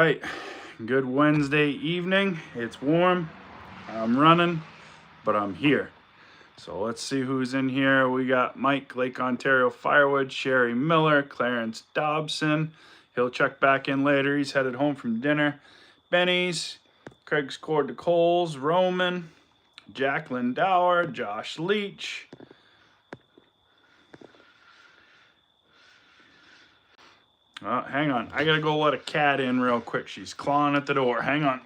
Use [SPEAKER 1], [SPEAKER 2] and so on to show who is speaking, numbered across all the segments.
[SPEAKER 1] right, good Wednesday evening. It's warm. I'm running, but I'm here. So let's see who's in here. We got Mike, Lake Ontario Firewood, Sherry Miller, Clarence Dobson. He'll check back in later. He's headed home from dinner. Benny's, Craig's Cord to Coles, Roman, Jacqueline Dower, Josh Leach. Hang on. I gotta go let a cat in real quick. She's clawing at the door. Hang on.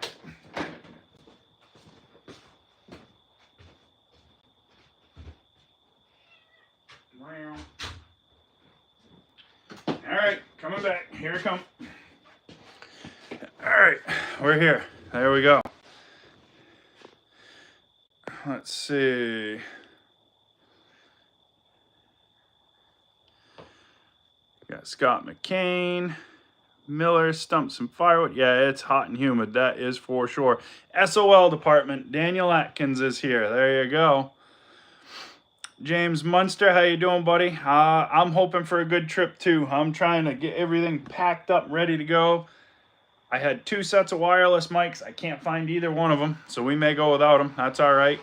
[SPEAKER 1] All right, coming back. Here it comes. All right, we're here. There we go. Let's see. Got Scott McCain, Miller, Stump some Firewood. Yeah, it's hot and humid. That is for sure. SOL department. Daniel Atkins is here. There you go. James Munster, how you doing, buddy? I'm hoping for a good trip too. I'm trying to get everything packed up, ready to go. I had 2 sets of wireless mics. I can't find either one of them, so we may go without them. That's all right.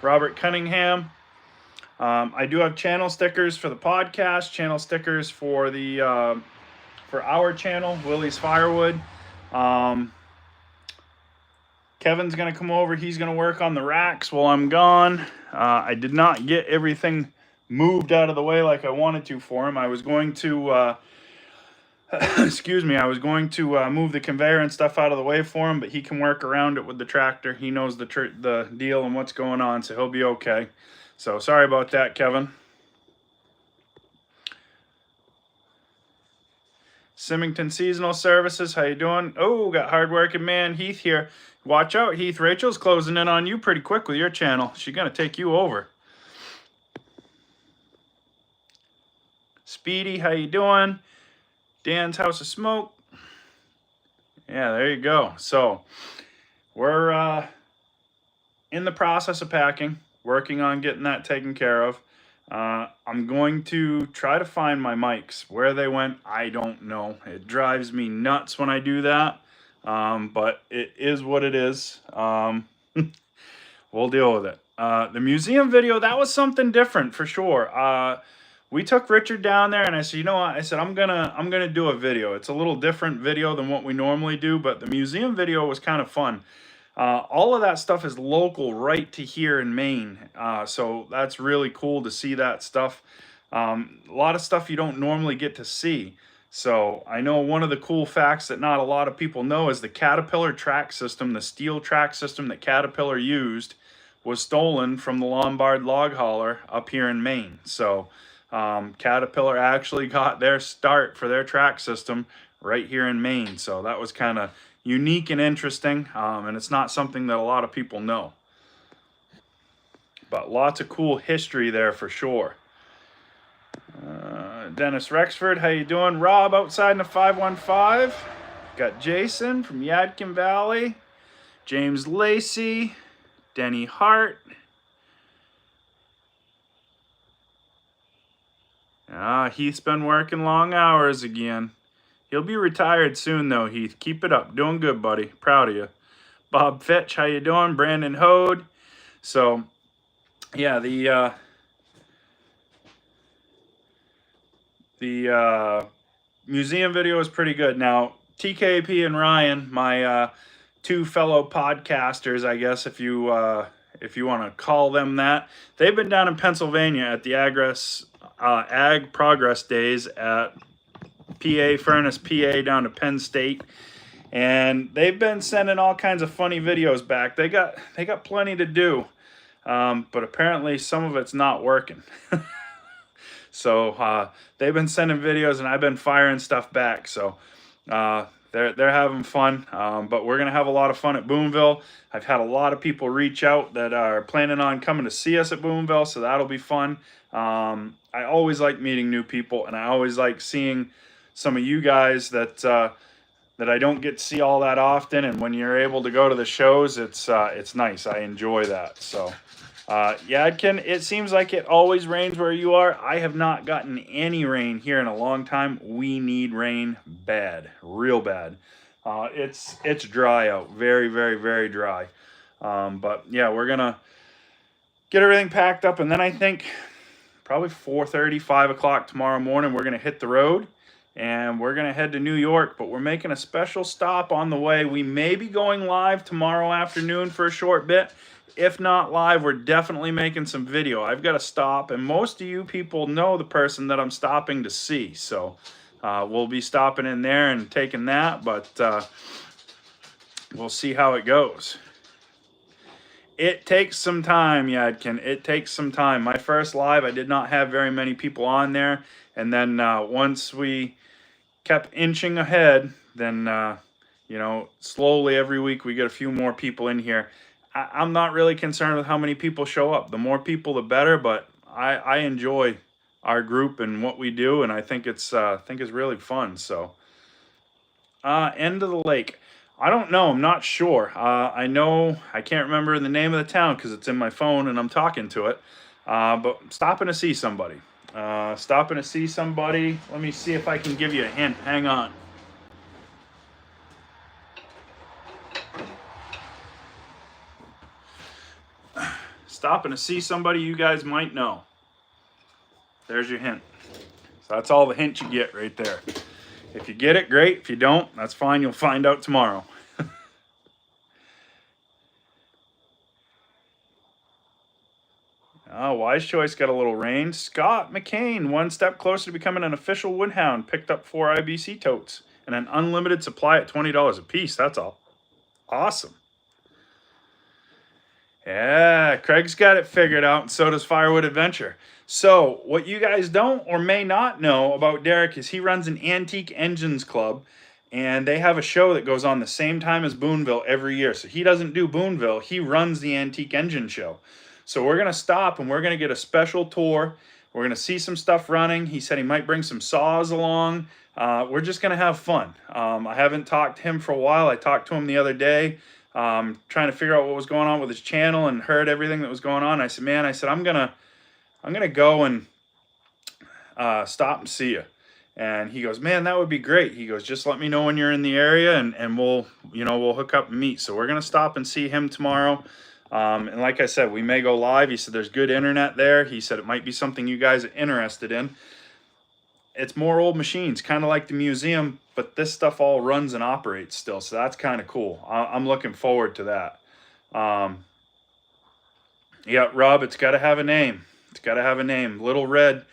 [SPEAKER 1] Robert Cunningham. I do have channel stickers for the podcast, channel stickers for the for our channel, Willey's Firewood. Kevin's going to come over. He's going to work on the racks while I'm gone. I did not get everything moved out of the way like I wanted to for him. I was going to, excuse me, I was going to move the conveyor and stuff out of the way for him, but he can work around it with the tractor. He knows the deal and what's going on, so he'll be okay. So sorry about that, Kevin. Symington Seasonal Services, how you doing? Oh, got hardworking man Heath here. Watch out, Heath. Rachel's closing in on you pretty quick with your channel. She's going to take you over. Speedy, how you doing? Dan's House of Smoke. Yeah, there you go. So, we're in the process of packing, working on getting that taken care of. I'm going to try to find my mics. Where they went, I don't know. It drives me nuts when I do that. But it is what it is. We'll deal with it. The museum video, that was something different for sure. We took Richard down there and I said, you know what? I said, I'm gonna do a video. It's a little different video than what we normally do, but the museum video was kind of fun. All of that stuff is local right to here in Maine. So that's really cool to see that stuff. A lot of stuff you don't normally get to see. So I know one of the cool facts that not a lot of people know is the Caterpillar track system, the steel track system that Caterpillar used, was stolen from the Lombard log hauler up here in Maine. So Caterpillar actually got their start for their track system right here in Maine. So that was kind of unique and interesting, and it's not something that a lot of people know. But lots of cool history there for sure. Dennis Rexford, how you doing? Rob outside in the 515. Got Jason from Yadkin Valley. James Lacey. Denny Hart. Heath's been working long hours again. He'll be retired soon, though, Heath. Keep it up. Doing good, buddy. Proud of you. Bob Fitch, how you doing? Brandon Hode. So, yeah, the museum video is pretty good. Now, TKP and Ryan, my 2 fellow podcasters, I guess, if you want to call them that, they've been down in Pennsylvania at the Ag Progress Days at Furnace, PA, down to Penn State, and they've been sending all kinds of funny videos back. They got plenty to do, but apparently some of it's not working. So they've been sending videos, and I've been firing stuff back. So they're having fun, but we're gonna have a lot of fun at Boonville. I've had a lot of people reach out that are planning on coming to see us at Boonville, so that'll be fun. I always like meeting new people, and I always like seeing some of you guys that I don't get to see all that often. And when you're able to go to the shows, it's nice. I enjoy that. So Yadkin, it seems like it always rains where you are. I have not gotten any rain here in a long time. We need rain bad, real bad. It's dry out, very, very, very dry. But yeah, we're gonna get everything packed up, and then I think probably 4:30, 5 o'clock tomorrow morning, we're gonna hit the road, and we're gonna head to New York. But we're making a special stop on the way. We may be going live tomorrow afternoon for a short bit. If not live, we're definitely making some video. I've got to stop, and most of you people know the person that I'm stopping to see, so we'll be stopping in there and taking that, but we'll see how it goes. It takes some time, Yadkin. It takes some time. My first live, I did not have very many people on there, and then once we kept inching ahead, then you know, slowly every week we get a few more people in here. I'm not really concerned with how many people show up. The more people, the better. But I enjoy our group and what we do, and I think it's really fun. So, end of the lake. I don't know. I'm not sure. I know I can't remember the name of the town because it's in my phone and I'm talking to it. But stopping to see somebody. Stopping to see somebody. Let me see if I can give you a hint. Hang on. Stopping to see somebody you guys might know. There's your hint. So that's all the hint you get right there. If you get it, great. If you don't, that's fine. You'll find out tomorrow. Oh, Wise Choice got a little rain. Scott McCain, one step closer to becoming an official Woodhound. Picked up 4 IBC totes and an unlimited supply at $20 a piece. That's all. Awesome. Yeah, Craig's got it figured out, and so does Firewood Adventure. So, what you guys don't or may not know about Derek is he runs an antique engines club, and they have a show that goes on the same time as Boonville every year. So he doesn't do Boonville, he runs the antique engine show. So we're going to stop, and we're going to get a special tour. We're going to see some stuff running. He said he might bring some saws along. We're just going to have fun. I haven't talked to him for a while. I talked to him the other day. Trying to figure out what was going on with his channel and heard everything that was going on. I said, man, I'm gonna go and stop and see you. And he goes, man, that would be great. He goes, just let me know when you're in the area, and we'll hook up and meet. So we're gonna stop and see him tomorrow. And like I said, we may go live. He said there's good internet there. He said it might be something you guys are interested in. It's more old machines, kind of like the museum, but this stuff all runs and operates still, so that's kind of cool. I'm looking forward to that. Yeah, Rob, it's got to have a name. It's got to have a name. Little Red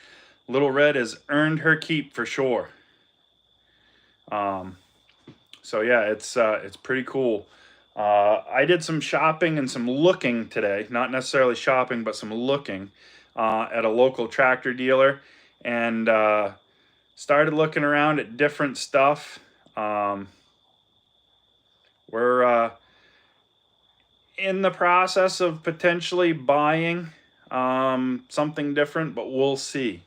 [SPEAKER 1] has earned her keep for sure. So yeah, it's pretty cool. I did some shopping and some looking today, not necessarily shopping, but some looking at a local tractor dealer, and started looking around at different stuff. We're in the process of potentially buying something different, but we'll see.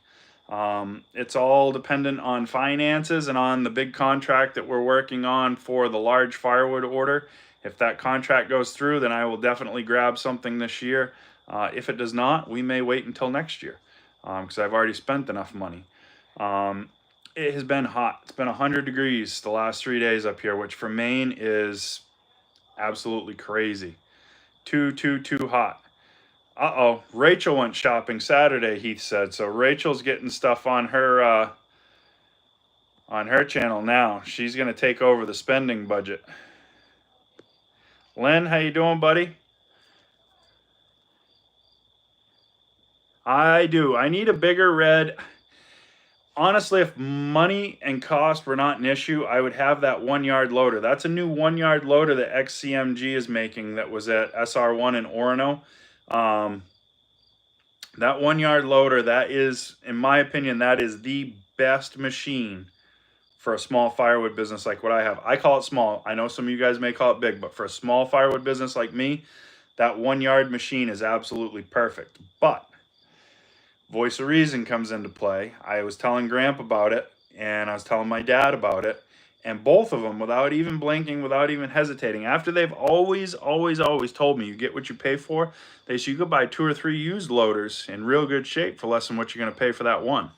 [SPEAKER 1] It's all dependent on finances and on the big contract that we're working on for the large firewood order. If that contract goes through, then I will definitely grab something this year. If it does not, we may wait until next year because I've already spent enough money. It has been hot. It's been 100 degrees the last 3 days up here, which for Maine is absolutely crazy. Too hot. Uh-oh, Rachel went shopping Saturday, Heath said. So Rachel's getting stuff on her channel now. She's going to take over the spending budget. Len, how you doing, buddy? I do. I need a bigger red. Honestly, if money and cost were not an issue, I would have that 1-yard loader. That's a new 1-yard loader that XCMG is making that was at SR1 in Orono. That 1-yard loader, that is, in my opinion, that is the best machine for a small firewood business like what I have. I call it small. I know some of you guys may call it big, but for a small firewood business like me, that 1-yard machine is absolutely perfect. But voice of reason comes into play. I was telling Gramp about it, and I was telling my dad about it, and both of them, without even blinking, without even hesitating, after they've always told me you get what you pay for, they said you could buy 2 or 3 used loaders in real good shape for less than what you're going to pay for that one.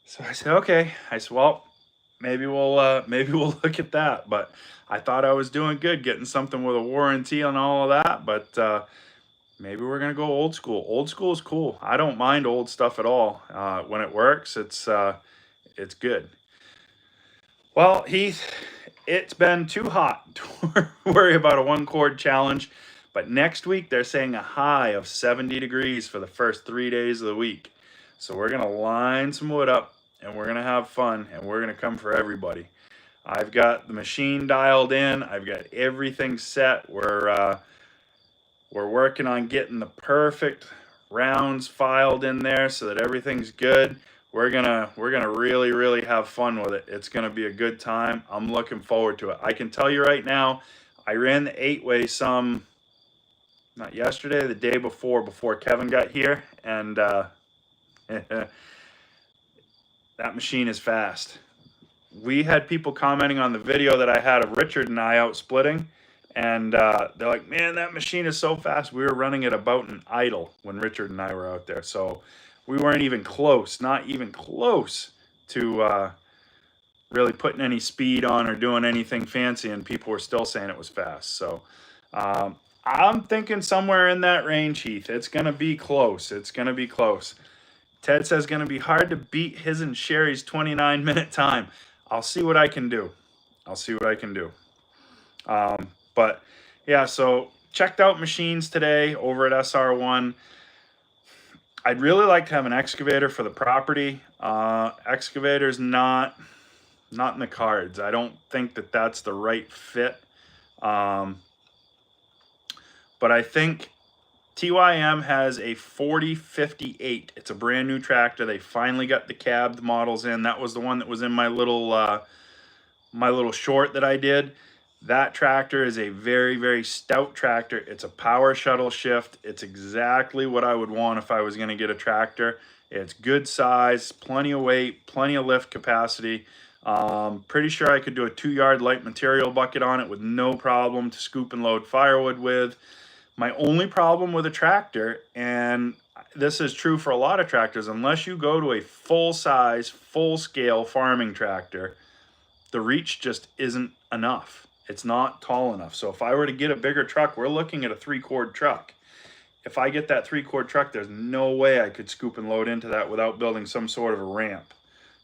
[SPEAKER 1] So I said, okay. I said, well, maybe we'll look at that. But I thought I was doing good getting something with a warranty and all of that. But maybe we're gonna go old school. Old school is cool. I don't mind old stuff at all. When it works, it's good. Well, Heath, it's been too hot to worry about a one cord challenge. But next week they're saying a high of 70 degrees for the first 3 days of the week. So we're gonna line some wood up and we're gonna have fun and we're gonna come for everybody. I've got the machine dialed in. I've got everything set. We're working on getting the perfect rounds filed in there so that everything's good. We're gonna really have fun with it. It's gonna be a good time. I'm looking forward to it. I can tell you right now, I ran the 8-way some, not yesterday, the day before Kevin got here, and that machine is fast. We had people commenting on the video that I had of Richard and I out splitting, and they're like, man, that machine is so fast. We were running it about an idle when Richard and I were out there. So we weren't even close, not even close to really putting any speed on or doing anything fancy, and people were still saying it was fast. So I'm thinking somewhere in that range, Heath. It's going to be close. It's going to be close. Ted says going to be hard to beat his and Sherry's 29-minute time. I'll see what I can do. I'll see what I can do. But yeah, so checked out machines today over at SR1. I'd really like to have an excavator for the property. Excavator's not in the cards. I don't think that that's the right fit. But I think TYM has a 4058. It's a brand new tractor. They finally got the cabbed models in. That was the one that was in my little short that I did. That tractor is a very stout tractor. It's a power shuttle shift. It's exactly what I would want if I was going to get a tractor. It's good size, plenty of weight, plenty of lift capacity. Pretty sure I could do a 2-yard light material bucket on it with no problem to scoop and load firewood with. My only problem with a tractor, and this is true for a lot of tractors, unless you go to a full-size, full-scale farming tractor, the reach just isn't enough. It's not tall enough. So if I were to get a bigger truck, we're looking at a 3-cord truck. If I get that 3-cord truck, there's no way I could scoop and load into that without building some sort of a ramp.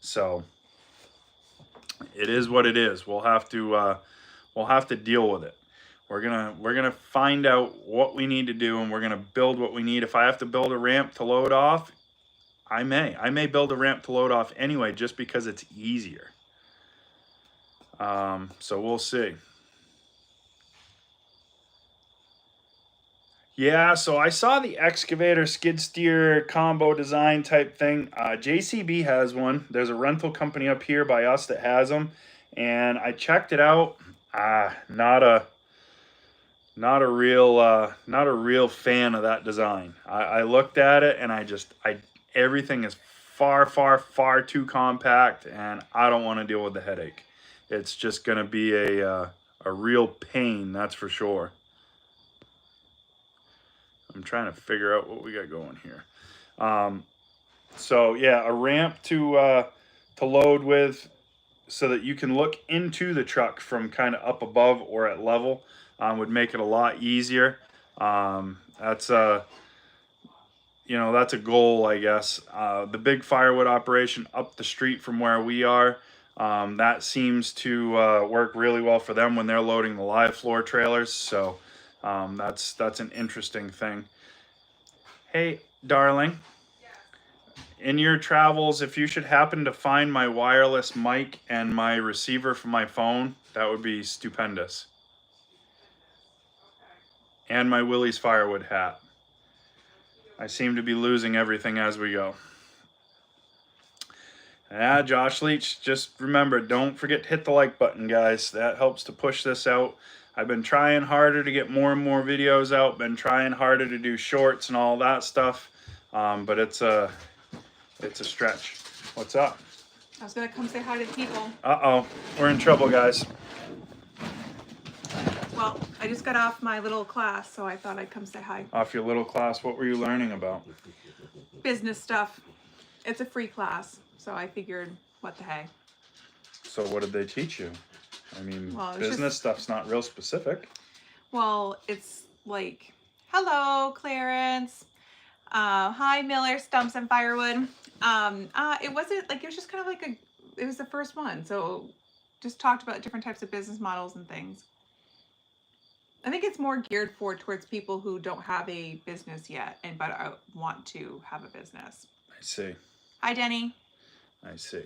[SPEAKER 1] So it is what it is. We'll have to deal with it. We're gonna find out what we need to do, and we're gonna build what we need. If I have to build a ramp to load off, I may build a ramp to load off anyway, just because it's easier. So we'll see. Yeah, so I saw the excavator skid steer combo design type thing. JCB has one. There's a rental company up here by us that has them, and I checked it out. Not a real fan of that design. I looked at it and everything is far too compact, and I don't want to deal with the headache. It's just going to be a real pain, that's for sure. I'm trying to figure out what we got going here. So yeah, a ramp to load with, so that you can look into the truck from kind of up above or at level, would make it a lot easier. That's a goal, I guess. The big firewood operation up the street from where we are, that seems to work really well for them when they're loading the live floor trailers. So that's an interesting thing. Hey, darling. In your travels, if you should happen to find my wireless mic and my receiver for my phone, that would be stupendous. And my Willey's Firewood hat. I seem to be losing everything as we go. Josh Leach, just remember, don't forget to hit the like button, guys. That helps to push this out. I've been trying harder to get more and more videos out, been trying harder to do shorts and all that stuff, but it's a stretch. What's up?
[SPEAKER 2] I was gonna come say hi to the people.
[SPEAKER 1] Uh-oh, we're in trouble, guys.
[SPEAKER 2] Well, I just got off my little class, so I thought I'd come say hi.
[SPEAKER 1] Off your little class, what were you learning about?
[SPEAKER 2] Business stuff. It's a free class, so I figured, what the heck.
[SPEAKER 1] So what did they teach you? I mean,
[SPEAKER 2] Well, it's
[SPEAKER 1] business
[SPEAKER 2] just-
[SPEAKER 1] stuff's not real specific.
[SPEAKER 2] Well, it's like, hello, Clarence. Hi, Miller, Stumps, and Firewood. It wasn't like, it was just kind of like it was the first one. So just talked about different types of business models and things. I think it's more geared towards people who don't have a business yet but want to have a business.
[SPEAKER 1] I see.
[SPEAKER 2] Hi, Denny.
[SPEAKER 1] I see.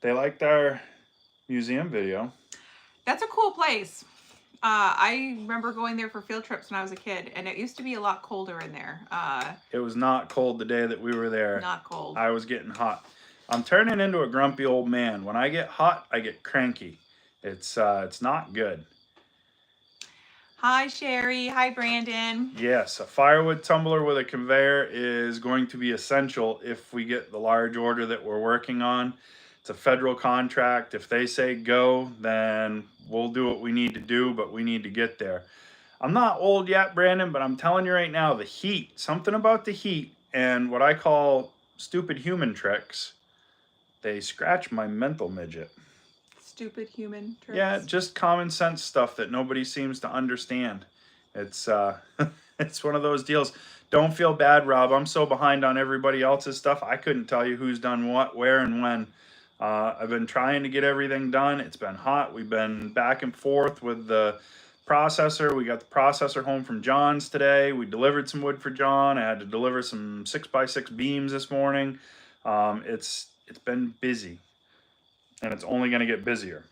[SPEAKER 1] They liked our museum video.
[SPEAKER 2] That's a cool place. I remember going there for field trips when I was a kid, and it used to be a lot colder in there.
[SPEAKER 1] It was not cold the day that we were there.
[SPEAKER 2] Not cold.
[SPEAKER 1] I was getting hot. I'm turning into a grumpy old man. When I get hot, I get cranky. It's not good.
[SPEAKER 2] Hi, Sherry. Hi, Brandon.
[SPEAKER 1] Yes, a firewood tumbler with a conveyor is going to be essential if we get the large order that we're working on. It's a federal contract. If they say go, then we'll do what we need to do, but we need to get there. I'm not old yet, Brandon, but I'm telling you right now, the heat, something about the heat and what I call stupid human tricks, they scratch my mental midget.
[SPEAKER 2] Stupid human tricks.
[SPEAKER 1] Yeah, just common sense stuff that nobody seems to understand. It's it's one of those deals. Don't feel bad, Rob. I'm so behind on everybody else's stuff. I couldn't tell you who's done what, where, and when. I've been trying to get everything done. It's been hot. We've been back and forth with the processor. We got the processor home from John's today. We delivered some wood for John. I had to deliver some 6x6 beams this morning. It's been busy, and it's only going to get busier.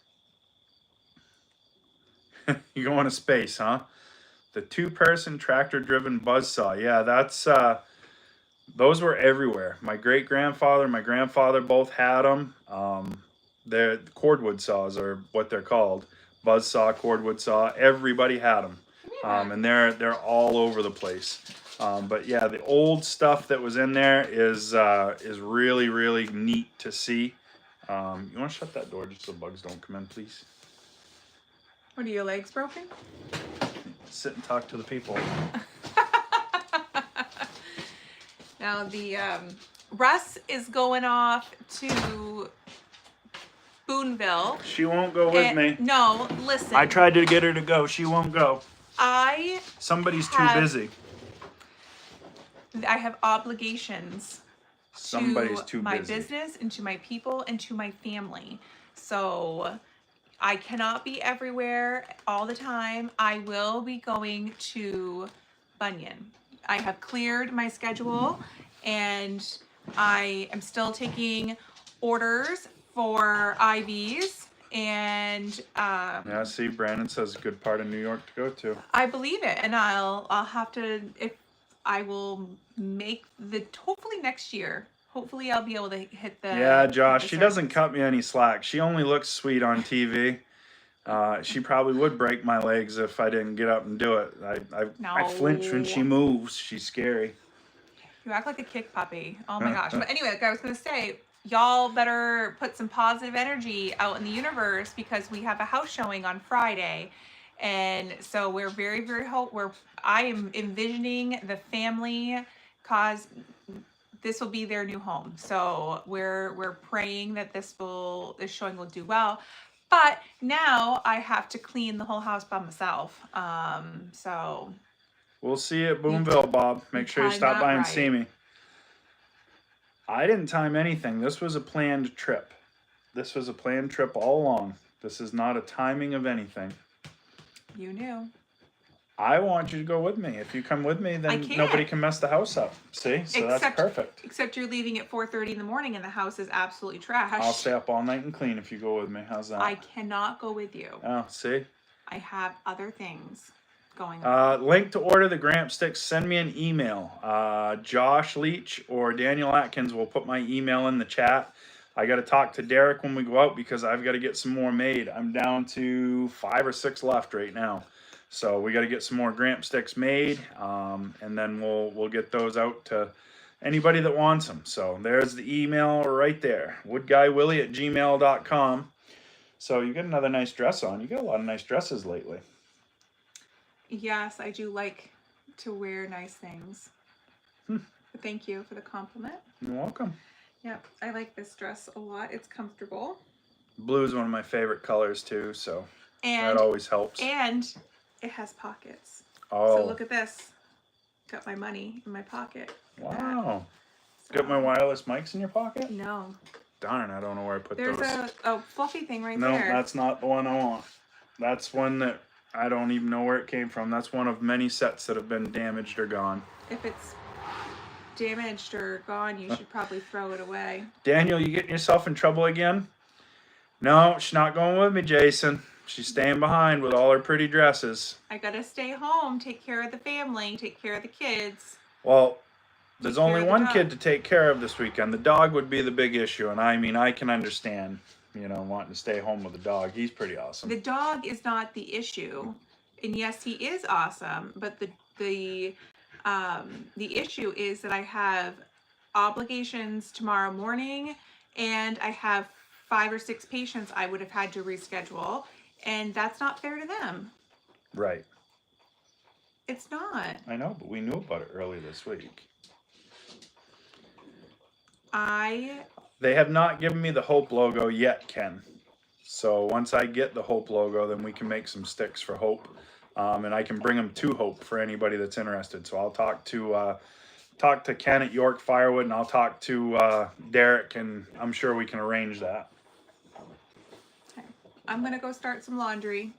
[SPEAKER 1] You going to space, huh? The 2-person tractor-driven buzzsaw. Yeah, that's those were everywhere. My great-grandfather and my grandfather both had them. They're cordwood saws are what they're called. Buzzsaw, cordwood saw. Everybody had them, and they're all over the place. But yeah, the old stuff that was in there is really, really neat to see. You want to shut that door just so bugs don't come in, please?
[SPEAKER 2] What are your legs broken?
[SPEAKER 1] Sit and talk to the people.
[SPEAKER 2] Now the Russ is going off to Boonville.
[SPEAKER 1] She won't go with me.
[SPEAKER 2] No, listen.
[SPEAKER 1] I tried to get her to go. She won't go. Somebody's too busy.
[SPEAKER 2] I have obligations
[SPEAKER 1] Somebody's
[SPEAKER 2] to
[SPEAKER 1] too
[SPEAKER 2] my
[SPEAKER 1] busy.
[SPEAKER 2] business and to my people and to my family. So I cannot be everywhere all the time. I will be going to Bunyan. I have cleared my schedule, and I am still taking orders for IVs. And
[SPEAKER 1] Yeah, see, Brandon says a good part of New York to go to.
[SPEAKER 2] I believe it, and I'll have to, if I will make hopefully next year. Hopefully I'll be able to hit the.
[SPEAKER 1] Yeah, Josh,
[SPEAKER 2] the
[SPEAKER 1] she doesn't
[SPEAKER 2] circuits.
[SPEAKER 1] cut me any slack. She only looks sweet on TV. She probably would break my legs if I didn't get up and do it. I flinch when she moves. She's scary.
[SPEAKER 2] You act like a kick puppy. Oh my gosh. But anyway, like I was going to say, y'all better put some positive energy out in the universe because we have a house showing on Friday. And so we're very, very I am envisioning the family cause this will be their new home. So we're praying that this showing will do well. But now I have to clean the whole house by myself. So
[SPEAKER 1] We'll see you at Boonville, Bob. Make sure you
[SPEAKER 2] timed
[SPEAKER 1] stop
[SPEAKER 2] that
[SPEAKER 1] by and
[SPEAKER 2] right.
[SPEAKER 1] see me. I didn't time anything. This was a planned trip. This was a planned trip all along. This is not a timing of anything.
[SPEAKER 2] You knew.
[SPEAKER 1] I want you to go with me. If you come with me, then nobody can mess the house up. See? So that's perfect.
[SPEAKER 2] Except you're leaving at 4:30 in the morning and the house is absolutely trashed.
[SPEAKER 1] I'll stay up all night and clean if you go with me. How's that?
[SPEAKER 2] I cannot go with you.
[SPEAKER 1] Oh, see?
[SPEAKER 2] I have other things going on.
[SPEAKER 1] Link to order the Gramp sticks. Send me an email. Josh Leach or Daniel Atkins will put my email in the chat. I got to talk to Derek when we go out because I've got to get some more made. I'm down to 5 or 6 left right now. So we got to get some more Gramp sticks made, and then we'll get those out to anybody that wants them. So there's the email right there, woodguywilly@gmail.com. So you got another nice dress on. You got a lot of nice dresses lately.
[SPEAKER 2] Yes, I do like to wear nice things. But thank you for the compliment.
[SPEAKER 1] You're welcome.
[SPEAKER 2] Yep, I like this dress a lot. It's comfortable.
[SPEAKER 1] Blue is one of my favorite colors too, so
[SPEAKER 2] And
[SPEAKER 1] that always helps.
[SPEAKER 2] And it has pockets.
[SPEAKER 1] Oh.
[SPEAKER 2] So look at this. Got my money in my pocket.
[SPEAKER 1] Wow.
[SPEAKER 2] So,
[SPEAKER 1] Got my wireless mics in your pocket?
[SPEAKER 2] No.
[SPEAKER 1] Darn, I don't know where I put
[SPEAKER 2] There's
[SPEAKER 1] those.
[SPEAKER 2] a fluffy thing right
[SPEAKER 1] No,
[SPEAKER 2] there.
[SPEAKER 1] that's not the one I want. That's one that I don't even know where it came from. That's one of many sets that have been damaged or gone.
[SPEAKER 2] If it's damaged or gone, you should probably throw it away.
[SPEAKER 1] Daniel, you getting yourself in trouble again? No, she's not going with me, Jason. She's staying behind with all her pretty dresses.
[SPEAKER 2] I gotta stay home, take care of the family, take care of the kids.
[SPEAKER 1] Well, there's only one kid to take care of this weekend. The dog would be the big issue, and I mean, I can understand, you know, wanting to stay home with the dog. He's pretty awesome.
[SPEAKER 2] The dog is not the issue, and yes, he is awesome. But the issue is that I have obligations tomorrow morning, and I have 5 or 6 patients I would have had to reschedule, and that's not fair to them.
[SPEAKER 1] Right.
[SPEAKER 2] It's not.
[SPEAKER 1] I know, but we knew about it early this week. They have not given me the Hope logo yet, Ken. So once I get the Hope logo, then we can make some sticks for Hope. And I can bring them to Hope for anybody that's interested. So I'll talk to Ken at York Firewood, and I'll talk to Derek, and I'm sure we can arrange that.
[SPEAKER 2] Okay. I'm going to go start some laundry.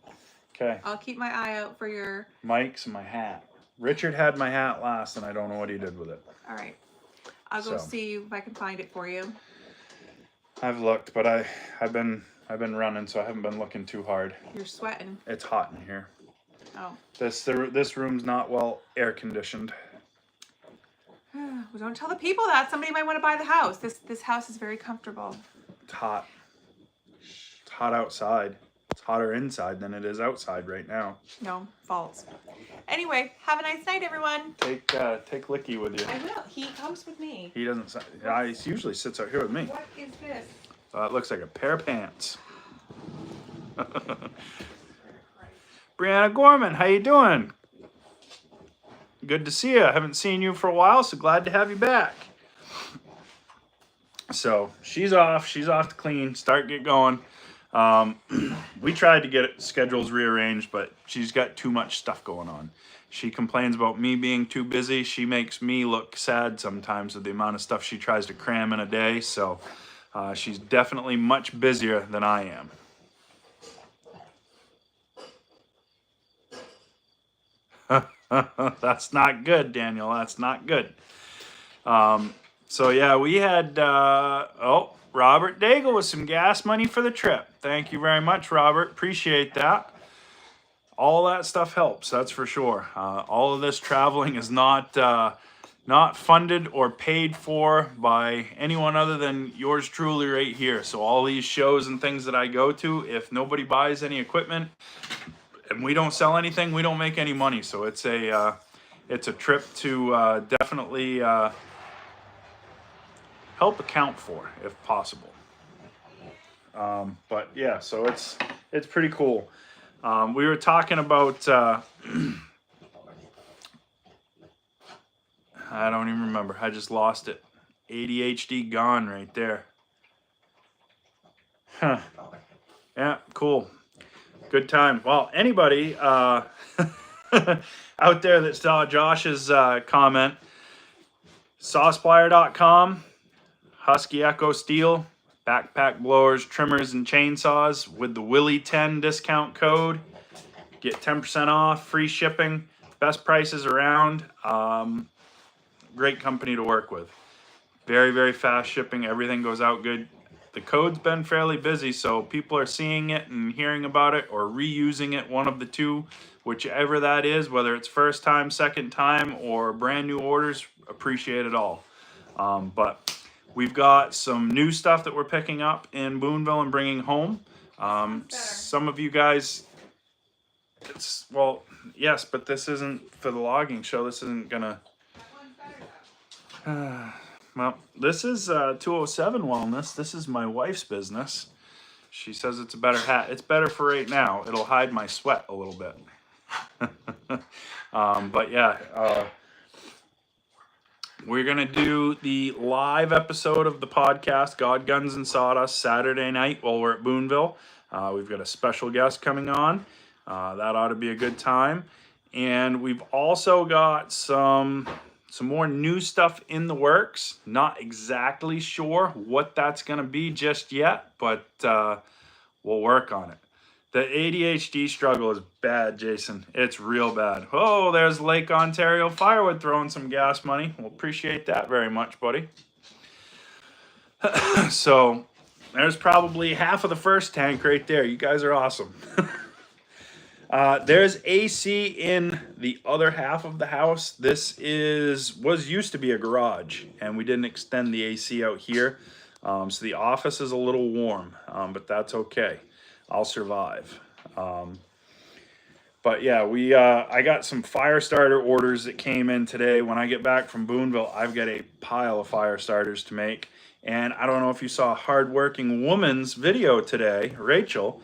[SPEAKER 1] Okay.
[SPEAKER 2] I'll keep my eye out for your...
[SPEAKER 1] Mike's and my hat. Richard had my hat last, and I don't know what he did with it.
[SPEAKER 2] All right. I'll go see if I can find it for you.
[SPEAKER 1] I've looked, but I've been running, so I haven't been looking too hard.
[SPEAKER 2] You're sweating.
[SPEAKER 1] It's hot in here.
[SPEAKER 2] Oh.
[SPEAKER 1] This room's not well air conditioned.
[SPEAKER 2] Well, don't tell the people that. Somebody might want to buy the house. This house is very comfortable.
[SPEAKER 1] It's hot. It's hot outside. It's hotter inside than it is outside right now.
[SPEAKER 2] No, false. Anyway, have a nice night, everyone.
[SPEAKER 1] Take Licky with you.
[SPEAKER 2] I will. He comes with me.
[SPEAKER 1] He doesn't. He usually sits out here with me.
[SPEAKER 2] What is this?
[SPEAKER 1] It looks like a pair of pants. Brianna Gorman, how you doing? Good to see you. I haven't seen you for a while, so glad to have you back. So she's off. She's off to clean. Get going. We tried to get schedules rearranged, but she's got too much stuff going on. She complains about me being too busy. She makes me look sad sometimes with the amount of stuff she tries to cram in a day. So she's definitely much busier than I am. That's not good, Daniel. That's not good. So yeah, we had Robert Daigle with some gas money for the trip. Thank you very much, Robert. Appreciate that. All that stuff helps, that's for sure. All of this traveling is not funded or paid for by anyone other than yours truly right here. So all these shows and things that I go to, if nobody buys any equipment and we don't sell anything, we don't make any money. So it's a trip to definitely help account for, if possible. But yeah, so it's pretty cool. We were talking about I don't even remember. I just lost it. ADHD gone right there. Huh. Yeah, cool. Good time. Well, anybody out there that saw Josh's comment, sawsplier.com, Husky Echo Steel, backpack blowers, trimmers, and chainsaws with the Willey 10 discount code. Get 10% off, free shipping, best prices around. Great company to work with. Very, very fast shipping. Everything goes out good. The code's been fairly busy, so people are seeing it and hearing about it or reusing it, one of the two, whichever that is, whether it's first time, second time, or brand new orders, appreciate it all. But we've got some new stuff that we're picking up in Boonville and bringing home. Some of you guys, yes, but this isn't for the logging show. This isn't gonna... Well, this is 207 Wellness. This is my wife's business. She says it's a better hat. It's better for right now. It'll hide my sweat a little bit. But yeah, we're going to do the live episode of the podcast, God, Guns, and Sawdust, Saturday night while we're at Boonville. We've got a special guest coming on. That ought to be a good time. And we've also got some more new stuff in the works. Not exactly sure what that's going to be just yet, but we'll work on it. The ADHD struggle is bad, Jason. It's real bad. Oh, there's Lake Ontario Firewood throwing some gas money. We'll appreciate that very much, buddy. So there's probably half of the first tank right there. You guys are awesome. There's AC in the other half of the house. This was used to be a garage, and we didn't extend the AC out here. So the office is a little warm, but that's okay. I'll survive. But yeah, I got some fire starter orders that came in today. When I get back from Boonville, I've got a pile of fire starters to make. And I don't know if you saw a hardworking woman's video today, Rachel,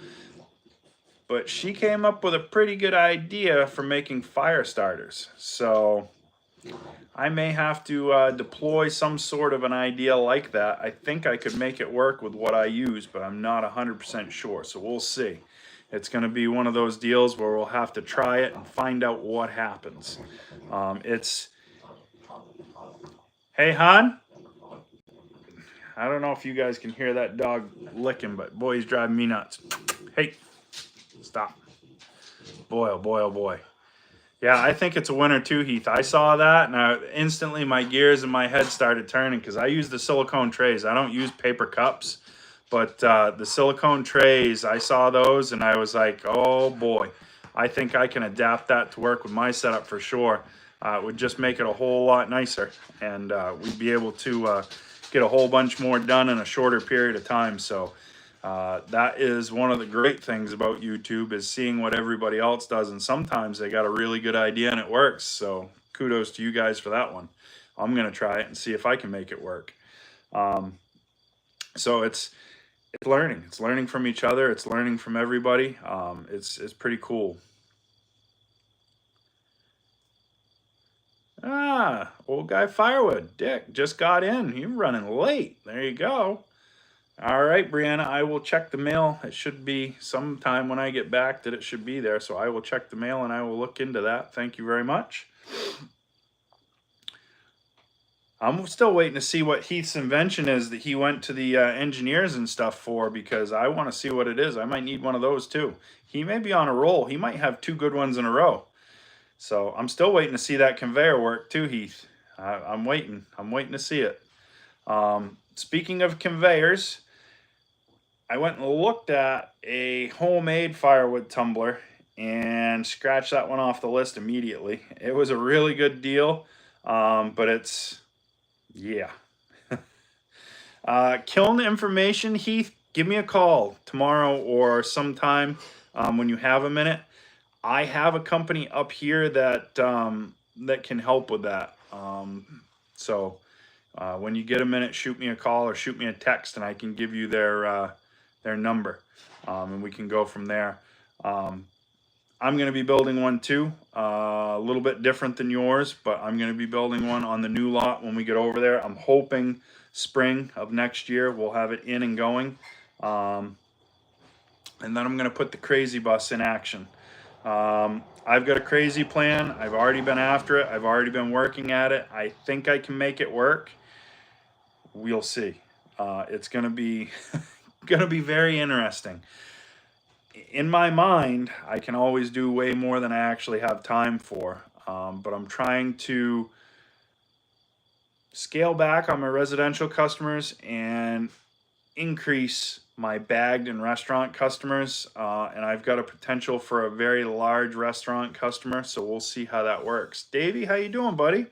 [SPEAKER 1] but she came up with a pretty good idea for making fire starters. So I may have to deploy some sort of an idea like that. I think I could make it work with what I use, but I'm not 100% sure. So we'll see. It's going to be one of those deals where we'll have to try it and find out what happens. Hey, hon? I don't know if you guys can hear that dog licking, but boy, he's driving me nuts. Hey, stop. Boy, oh boy, oh boy. Yeah, I think it's a winner too, Heath. I saw that, and instantly my gears in my head started turning because I use the silicone trays. I don't use paper cups, but the silicone trays, I saw those, and I was like, oh boy, I think I can adapt that to work with my setup for sure. It would just make it a whole lot nicer, and we'd be able to get a whole bunch more done in a shorter period of time. So that is one of the great things about YouTube, is seeing what everybody else does, and sometimes they got a really good idea and it works. So kudos to you guys for that one. I'm gonna try it and see if I can make it work. So it's learning from each other, it's learning from everybody. It's pretty cool. Old guy Firewood, Dick just got in. You're running late. There you go. All right, Brianna, I will check the mail. It should be sometime when I get back that it should be there. So I will check the mail and I will look into that. Thank you very much. I'm still waiting to see what Heath's invention is that he went to the engineers and stuff for, because I want to see what it is. I might need one of those too. He may be on a roll. He might have 2 good ones in a row. So I'm still waiting to see that conveyor work too, Heath. I'm waiting. I'm waiting to see it. Speaking of conveyors, I went and looked at a homemade firewood tumbler and scratched that one off the list immediately. It was a really good deal, but it's, yeah. Kiln information, Heath, give me a call tomorrow or sometime when you have a minute. I have a company up here that that can help with that. So when you get a minute, shoot me a call or shoot me a text, and I can give you their number, and we can go from there. I'm going to be building one too, a little bit different than yours, but I'm going to be building one on the new lot when we get over there. I'm hoping spring of next year we'll have it in and going, and then I'm going to put the crazy bus in action. I've got a crazy plan. I've already been after it. I've already been working at it. I think I can make it work. We'll see. It's going to be very interesting. In my mind, I can always do way more than I actually have time for. But I'm trying to scale back on my residential customers and increase my bagged and restaurant customers, and I've got a potential for a very large restaurant customer, so we'll see how that works. Davey, how you doing, buddy?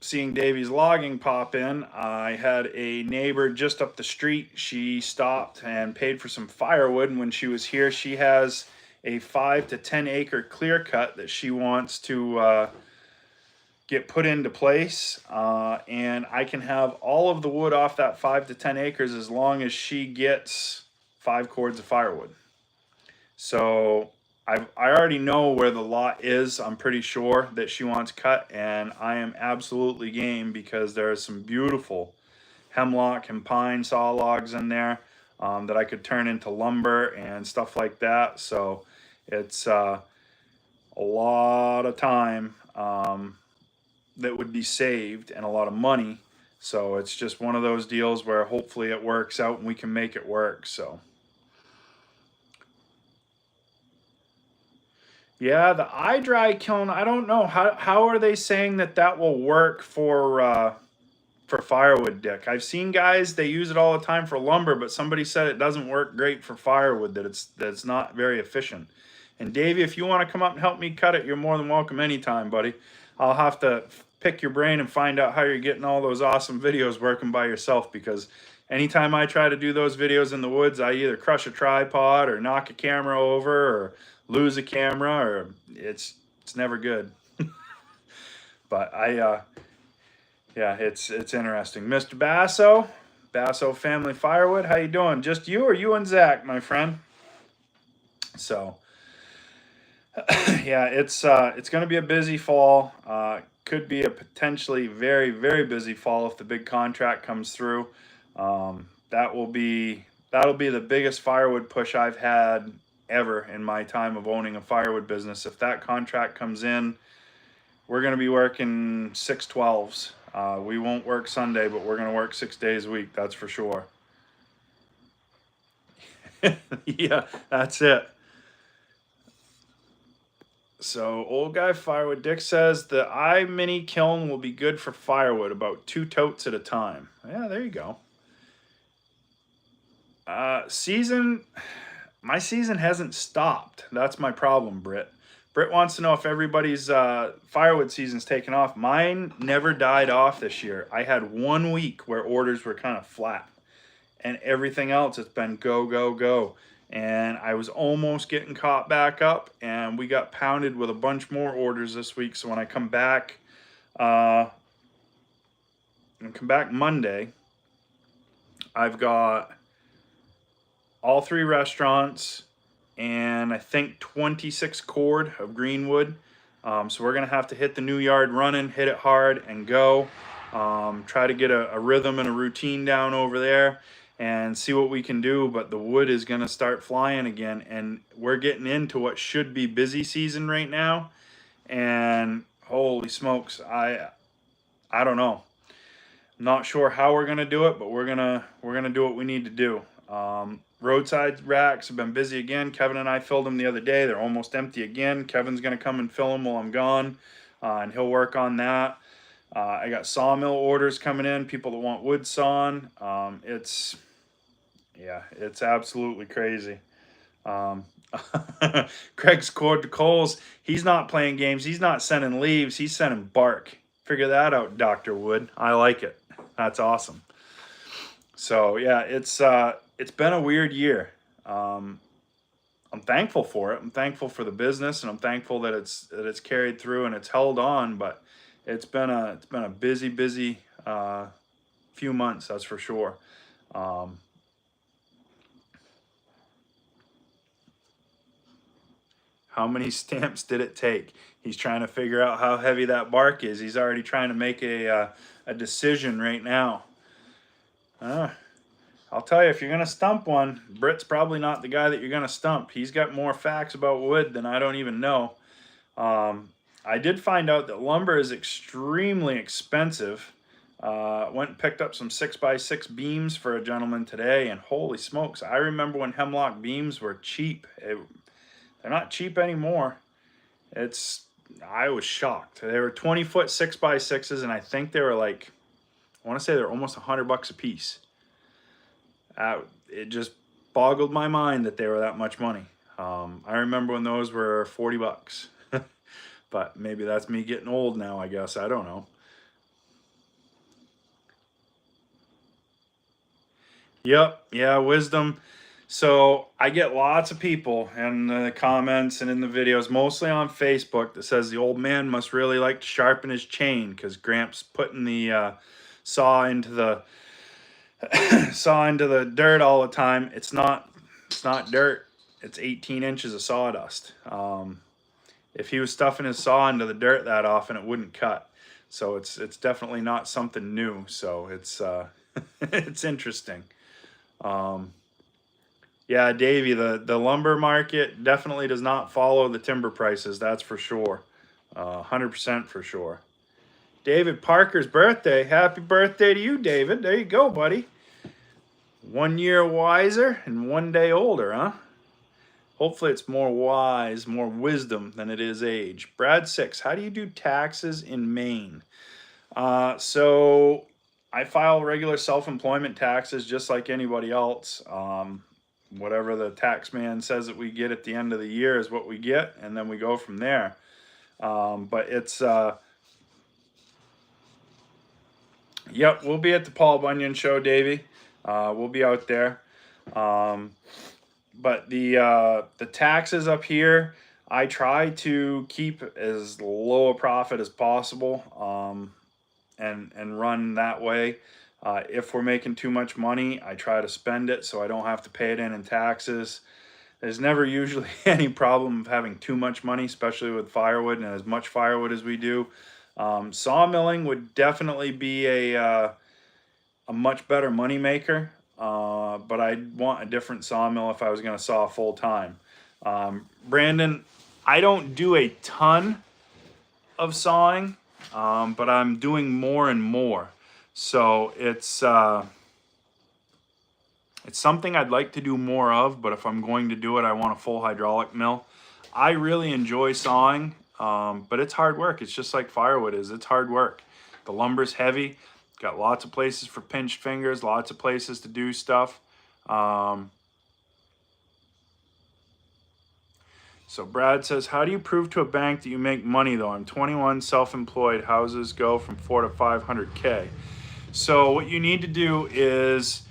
[SPEAKER 1] Seeing Davey's logging pop in, I had a neighbor just up the street. She stopped and paid for some firewood, and when she was here, she has a 5 to 10 acre clear cut that she wants to get put into place, and I can have all of the wood off that 5 to 10 acres as long as she gets 5 cords of firewood. So I already know where the lot is. I'm pretty sure that she wants cut, and I am absolutely game because there are some beautiful hemlock and pine saw logs in there that I could turn into lumber and stuff like that. So it's a lot of time that would be saved and a lot of money. So it's just one of those deals where hopefully it works out and we can make it work. So yeah, the eye dry kiln, I don't know. How are they saying that that will work for firewood, Dick? I've seen guys, they use it all the time for lumber, but somebody said it doesn't work great for firewood, that it's not very efficient. And Davey, if you want to come up and help me cut it, you're more than welcome anytime, buddy. I'll have to pick your brain and find out how you're getting all those awesome videos working by yourself, because anytime I try to do those videos in the woods, I either crush a tripod or knock a camera over or lose a camera, or it's never good. But yeah, it's interesting. Mr. Basso Family Firewood, how you doing? Just you or you and Zach, my friend? So yeah, it's going to be a busy fall. Could be a potentially very, very busy fall if the big contract comes through. That'll be the biggest firewood push I've had ever in my time of owning a firewood business. If that contract comes in, we're going to be working 6/12s. We won't work Sunday, but we're going to work 6 days a week. That's for sure. Yeah, that's it. So, Old Guy Firewood Dick says the iMini kiln will be good for firewood, about 2 totes at a time. Yeah, there you go. My season hasn't stopped. That's my problem, Britt. Britt wants to know if everybody's firewood season's taken off. Mine never died off this year. I had 1 week where orders were kind of flat, and everything else it's been go, go, go. And I was almost getting caught back up, and we got pounded with a bunch more orders this week. So when I come back, Monday, I've got all 3 restaurants and I think 26 cord of greenwood. So we're gonna have to hit the new yard running, hit it hard and go. Try to get a rhythm and a routine down over there and see what we can do. But the wood is gonna start flying again, and we're getting into what should be busy season right now. And holy smokes, I don't know. I'm not sure how we're gonna do it, but we're gonna do what we need to do. Roadside racks have been busy again. Kevin and I filled them the other day. They're almost empty again. Kevin's going to come and fill them while I'm gone, and he'll work on that. I got sawmill orders coming in, people that want wood sawn. It's absolutely crazy. Craig's cord to Coles. He's not playing games. He's not sending leaves. He's sending bark. Figure that out, Dr. Wood. I like it. That's awesome. So yeah, it's been a weird year. I'm thankful for it. I'm thankful for the business, and I'm thankful that it's carried through and it's held on. But it's been a busy few months, that's for sure. How many stamps did it take? He's trying to figure out how heavy that bark is. He's already trying to make a decision right now. I'll tell you, if you're going to stump one, Britt's probably not the guy that you're going to stump. He's got more facts about wood than I don't even know. I did find out that lumber is extremely expensive. Went and picked up some 6x6 beams for a gentleman today, and holy smokes, I remember when hemlock beams were cheap. They're not cheap anymore. I was shocked. They were 20-foot 6x6s, and I think they were like, I want to say they're almost $100 a piece. It just boggled my mind that they were that much money. I remember when those were $40. But maybe that's me getting old now, I guess. I don't know. Yep, yeah, wisdom. So I get lots of people in the comments and in the videos, mostly on Facebook, that says the old man must really like to sharpen his chain because Gramps putting the saw into the dirt all the time. It's not dirt. it's 18 inches of sawdust. If he was stuffing his saw into the dirt that often, it wouldn't cut. So it's definitely not something new. So it's it's interesting. Yeah, Davey, the lumber market definitely does not follow the timber prices. That's for sure. 100% for sure. David Parker's birthday. Happy birthday to you, David. There you go, buddy. 1 year wiser and 1 day older, huh? Hopefully it's more wise, more wisdom than it is age. Brad 6, how do you do taxes in Maine? So I file regular self-employment taxes just like anybody else. Whatever the tax man says that we get at the end of the year is what we get, and then we go from there. But it's, yep, we'll be at the Paul Bunyan show, Davey. We'll be out there. But the taxes up here, I try to keep as low a profit as possible, and run that way. If we're making too much money, I try to spend it so I don't have to pay it in taxes. There's never usually any problem of having too much money, especially with firewood and as much firewood as we do. Sawmilling would definitely be a much better money maker. But I'd want a different sawmill if I was going to saw full time. Brandon, I don't do a ton of sawing, but I'm doing more and more. So it's something I'd like to do more of, but if I'm going to do it, I want a full hydraulic mill. I really enjoy sawing, but it's hard work. It's just like firewood is. It's hard work. The lumber's heavy. Got lots of places for pinched fingers, lots of places to do stuff. So Brad says, how do you prove to a bank that you make money though? I'm 21, self-employed. Houses go from 400 to 500K. So what you need to do is,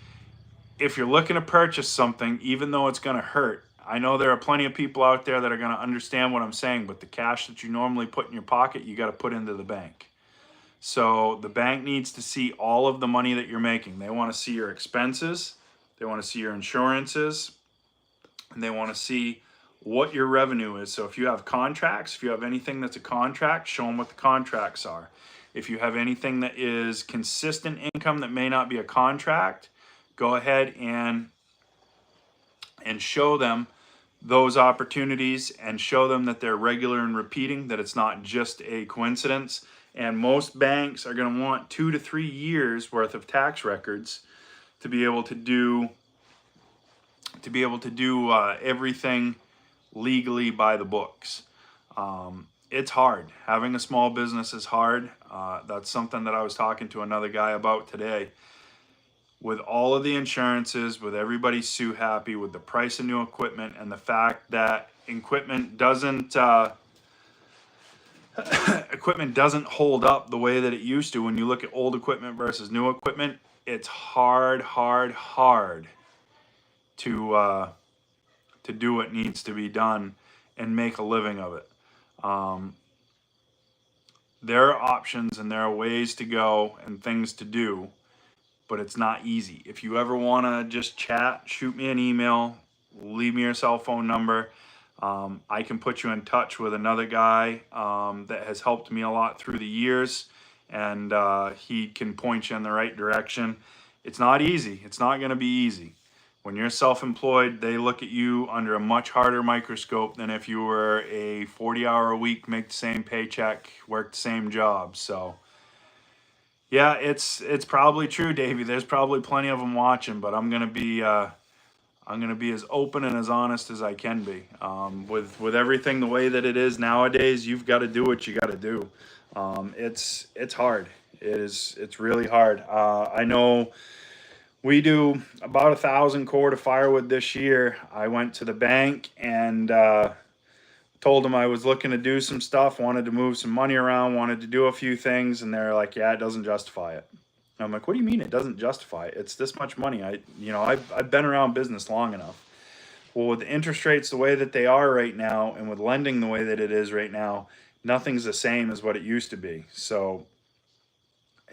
[SPEAKER 1] if you're looking to purchase something, even though it's going to hurt, I know there are plenty of people out there that are going to understand what I'm saying, but the cash that you normally put in your pocket, you got to put into the bank. So the bank needs to see all of the money that you're making. They want to see your expenses. They want to see your insurances. And they want to see what your revenue is. So if you have contracts, if you have anything that's a contract, show them what the contracts are. If you have anything that is consistent income that may not be a contract, go ahead and show them those opportunities and show them that they're regular and repeating, that it's not just a coincidence. And most banks are going to want 2 to 3 years worth of tax records to be able to do everything legally by the books. It's hard. Having a small business is hard. That's something that I was talking to another guy about today. With all of the insurances, with everybody sue happy, with the price of new equipment, and the fact that equipment doesn't hold up the way that it used to. When you look at old equipment versus new equipment, it's hard to do what needs to be done and make a living of it. There are options and there are ways to go and things to do, but it's not easy. If you ever want to just chat, shoot me an email, leave me your cell phone number. I can put you in touch with another guy that has helped me a lot through the years, and he can point you in the right direction. It's not easy. It's not going to be easy. When you're self-employed, they look at you under a much harder microscope than if you were a 40-hour-a-week, make the same paycheck, work the same job. So, yeah, it's probably true, Davey. There's probably plenty of them watching, but I'm gonna be as open and as honest as I can be. With everything the way that it is nowadays, you've got to do what you got to do. It's hard. It's really hard. I know we do about 1,000 cord of firewood this year. I went to the bank and told them I was looking to do some stuff, wanted to move some money around, wanted to do a few things, and they're like, "Yeah, it doesn't justify it." And I'm like, "What do you mean it doesn't justify it? It's this much money. I've been around business long enough." Well, with the interest rates the way that they are right now, and with lending the way that it is right now, nothing's the same as what it used to be. So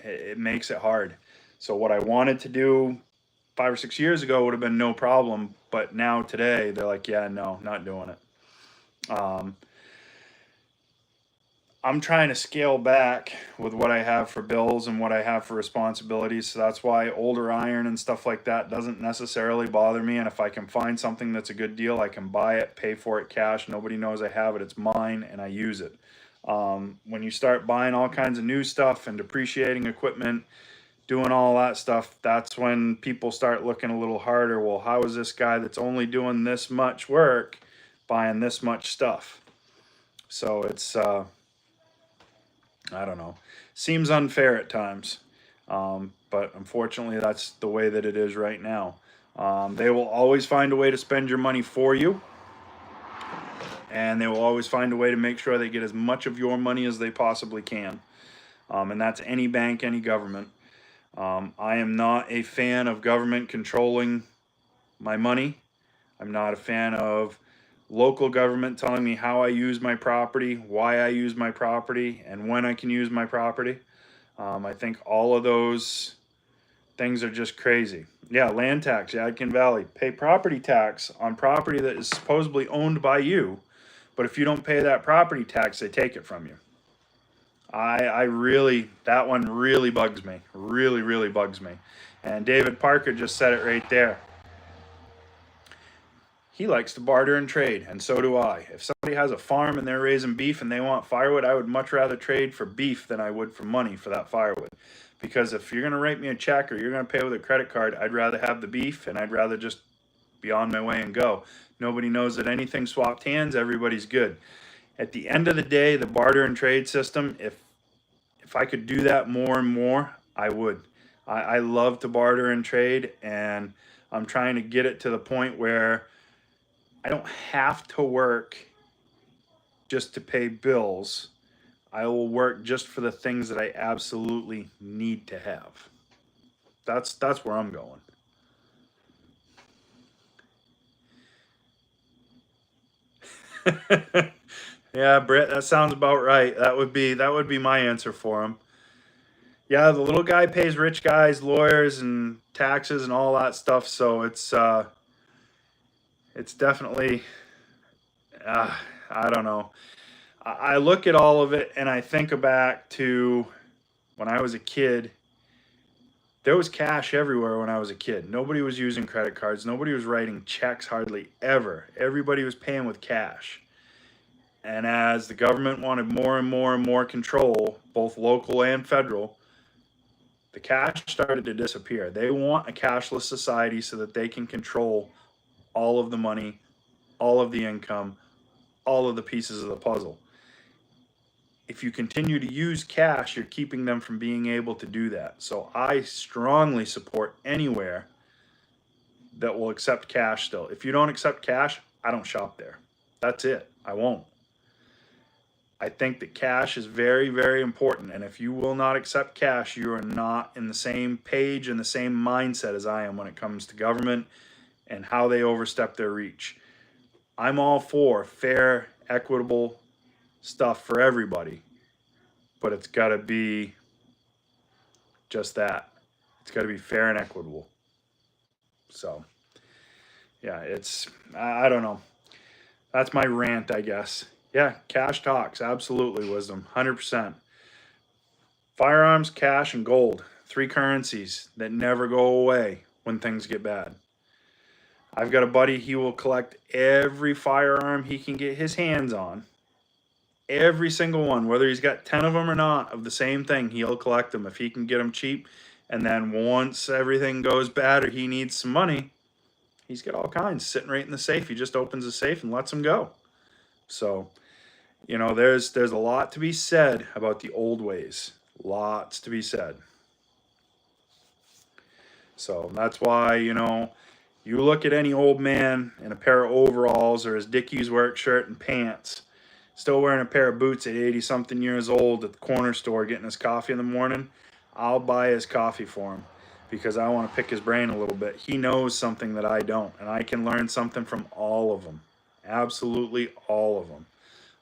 [SPEAKER 1] it makes it hard. So what I wanted to do 5 or 6 years ago would have been no problem, but now today they're like, yeah, no, not doing it. I'm trying to scale back with what I have for bills and what I have for responsibilities. So that's why older iron and stuff like that doesn't necessarily bother me. And if I can find something that's a good deal, I can buy it, pay for it cash. Nobody knows I have it. It's mine and I use it. When you start buying all kinds of new stuff and depreciating equipment, doing all that stuff, that's when people start looking a little harder. Well, how is this guy that's only doing this much work buying this much stuff? So it's, I don't know. Seems unfair at times. But unfortunately, that's the way that it is right now. They will always find a way to spend your money for you. And they will always find a way to make sure they get as much of your money as they possibly can. And that's any bank, any government. I am not a fan of government controlling my money. I'm not a fan of local government telling me how I use my property, why I use my property, and when I can use my property. I think all of those things are just crazy. Yeah, land tax, Yadkin Valley. Pay property tax on property that is supposedly owned by you, but if you don't pay that property tax, they take it from you. I really, that one really bugs me. Really, really bugs me. And David Parker just said it right there. He likes to barter and trade, and so do I. If somebody has a farm and they're raising beef and they want firewood, I would much rather trade for beef than I would for money for that firewood. Because if you're going to write me a check or you're going to pay with a credit card, I'd rather have the beef and I'd rather just be on my way and go. Nobody knows that anything swapped hands, everybody's good. At the end of the day, the barter and trade system, if I could do that more and more, I would. I love to barter and trade, and I'm trying to get it to the point where I don't have to work just to pay bills. I will work just for the things that I absolutely need to have. That's where I'm going. Yeah, Britt, that sounds about right. That would be my answer for him. Yeah, the little guy pays rich guys, lawyers, and taxes and all that stuff. So it's definitely, I don't know. I look at all of it and I think back to when I was a kid. There was cash everywhere when I was a kid. Nobody was using credit cards. Nobody was writing checks hardly ever. Everybody was paying with cash. And as the government wanted more and more and more control, both local and federal, the cash started to disappear. They want a cashless society so that they can control all of the money, all of the income, all of the pieces of the puzzle. If you continue to use cash, you're keeping them from being able to do that. So I strongly support anywhere that will accept cash still. If you don't accept cash, I don't shop there. That's it. I won't. I think that cash is very, very important. And if you will not accept cash, you are not in the same page and the same mindset as I am when it comes to government and how they overstep their reach. I'm all for fair, equitable stuff for everybody, but it's got to be just that. It's got to be fair and equitable. So, yeah, I don't know. That's my rant, I guess. Yeah, cash talks, absolutely, wisdom, 100%. Firearms, cash, and gold, 3 currencies that never go away when things get bad. I've got a buddy, he will collect every firearm he can get his hands on. Every single one, whether he's got 10 of them or not, of the same thing, he'll collect them if he can get them cheap. And then once everything goes bad or he needs some money, he's got all kinds sitting right in the safe. He just opens the safe and lets them go. So, you know, there's a lot to be said about the old ways. Lots to be said. So that's why, you know, you look at any old man in a pair of overalls or his Dickies work shirt and pants, still wearing a pair of boots at 80 something years old at the corner store getting his coffee in the morning, I'll buy his coffee for him because I want to pick his brain a little bit. He knows something that I don't, and I can learn something from all of them. Absolutely all of them.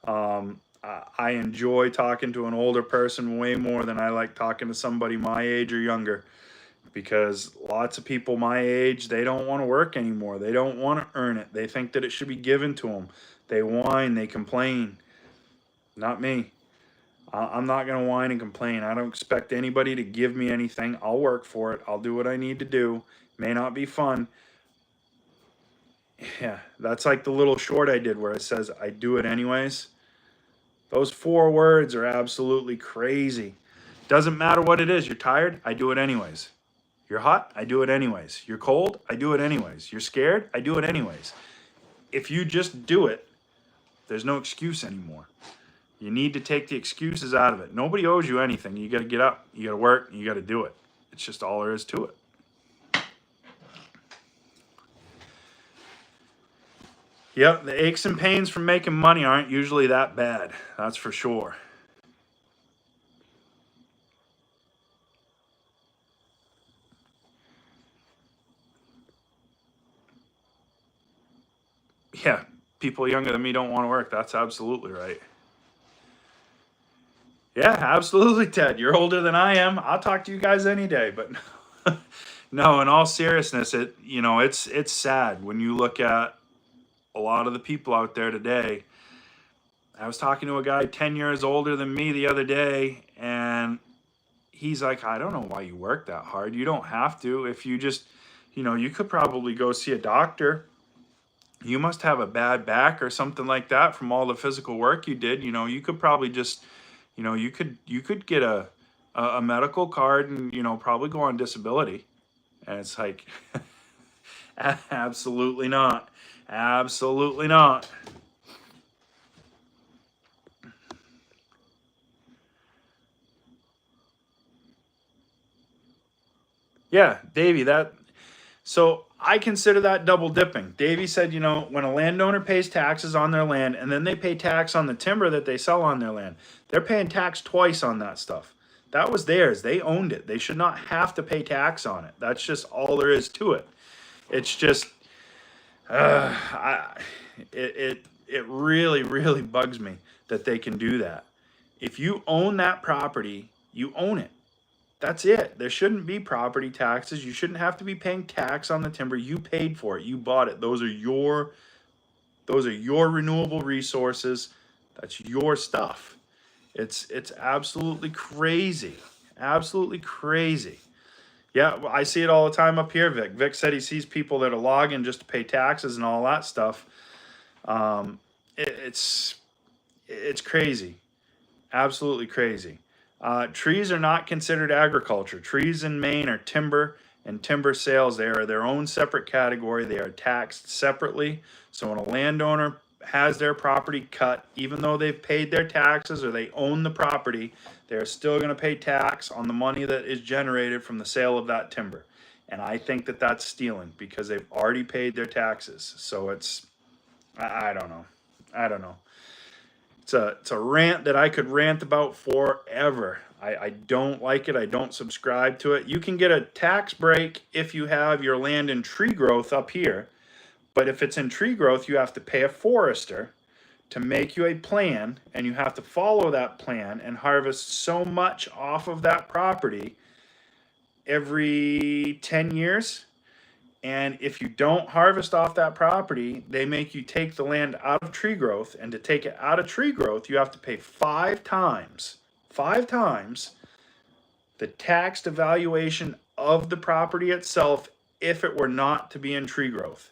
[SPEAKER 1] I enjoy talking to an older person way more than I like talking to somebody my age or younger. because lots of people my age, they don't want to work anymore. They don't want to earn it. They think that it should be given to them. They whine, they complain. Not me. I'm not going to whine and complain. I don't expect anybody to give me anything. I'll work for it. I'll do what I need to do. May not be fun. Yeah, that's like the little short I did where it says, I do it anyways. Those 4 words are absolutely crazy. Doesn't matter what it is. You're tired? I do it anyways. You're hot? I do it anyways. You're cold? I do it anyways. You're scared? I do it anyways. If you just do it, there's no excuse anymore. You need to take the excuses out of it. Nobody owes you anything. You got to get up. You got to work. You got to do it. It's just all there is to it. Yep, the aches and pains from making money aren't usually that bad. That's for sure. Yeah, people younger than me don't want to work. That's absolutely right. Yeah, absolutely, Ted. You're older than I am. I'll talk to you guys any day. But no, in all seriousness, it's sad when you look at a lot of the people out there today. I was talking to a guy 10 years older than me the other day, and he's like, I don't know why you work that hard. You don't have to. If you just, you could probably go see a doctor. You must have a bad back or something like that from all the physical work you did. You could probably just, you could get a medical card and, probably go on disability. And it's like, absolutely not. Absolutely not. Yeah, Davey, so I consider that double dipping. Davey said, when a landowner pays taxes on their land and then they pay tax on the timber that they sell on their land, they're paying tax twice on that stuff. That was theirs. They owned it. They should not have to pay tax on it. That's just all there is to it. It's just, it really, really bugs me that they can do that. If you own that property, you own it. That's it. There shouldn't be property taxes. You shouldn't have to be paying tax on the timber. You paid for it. You bought it. Those are your renewable resources. That's your stuff. It's absolutely crazy. Absolutely crazy. Yeah, I see it all the time up here, Vic. Vic said he sees people that are logging just to pay taxes and all that stuff. It's crazy. Absolutely crazy. Trees are not considered agriculture. Trees in Maine are timber and timber sales. They are their own separate category. They are taxed separately. So when a landowner has their property cut, even though they've paid their taxes or they own the property, they're still going to pay tax on the money that is generated from the sale of that timber. And I think that that's stealing because they've already paid their taxes. So I don't know. It's a rant that I could rant about forever. I don't like it. I don't subscribe to it. You can get a tax break if you have your land in tree growth up here. But if it's in tree growth, you have to pay a forester to make you a plan, and you have to follow that plan and harvest so much off of that property every 10 years. And if you don't harvest off that property, they make you take the land out of tree growth. And to take it out of tree growth, you have to pay 5 times the taxed evaluation of the property itself if it were not to be in tree growth.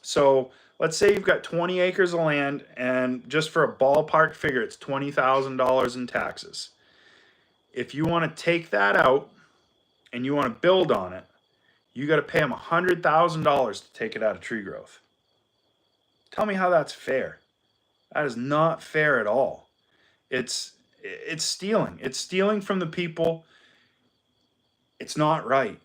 [SPEAKER 1] So let's say you've got 20 acres of land, and just for a ballpark figure, it's $20,000 in taxes. If you want to take that out and you want to build on it, you got to pay them $100,000 to take it out of tree growth. Tell me how that's fair. That is not fair at all. It's stealing. It's stealing from the people. It's not right.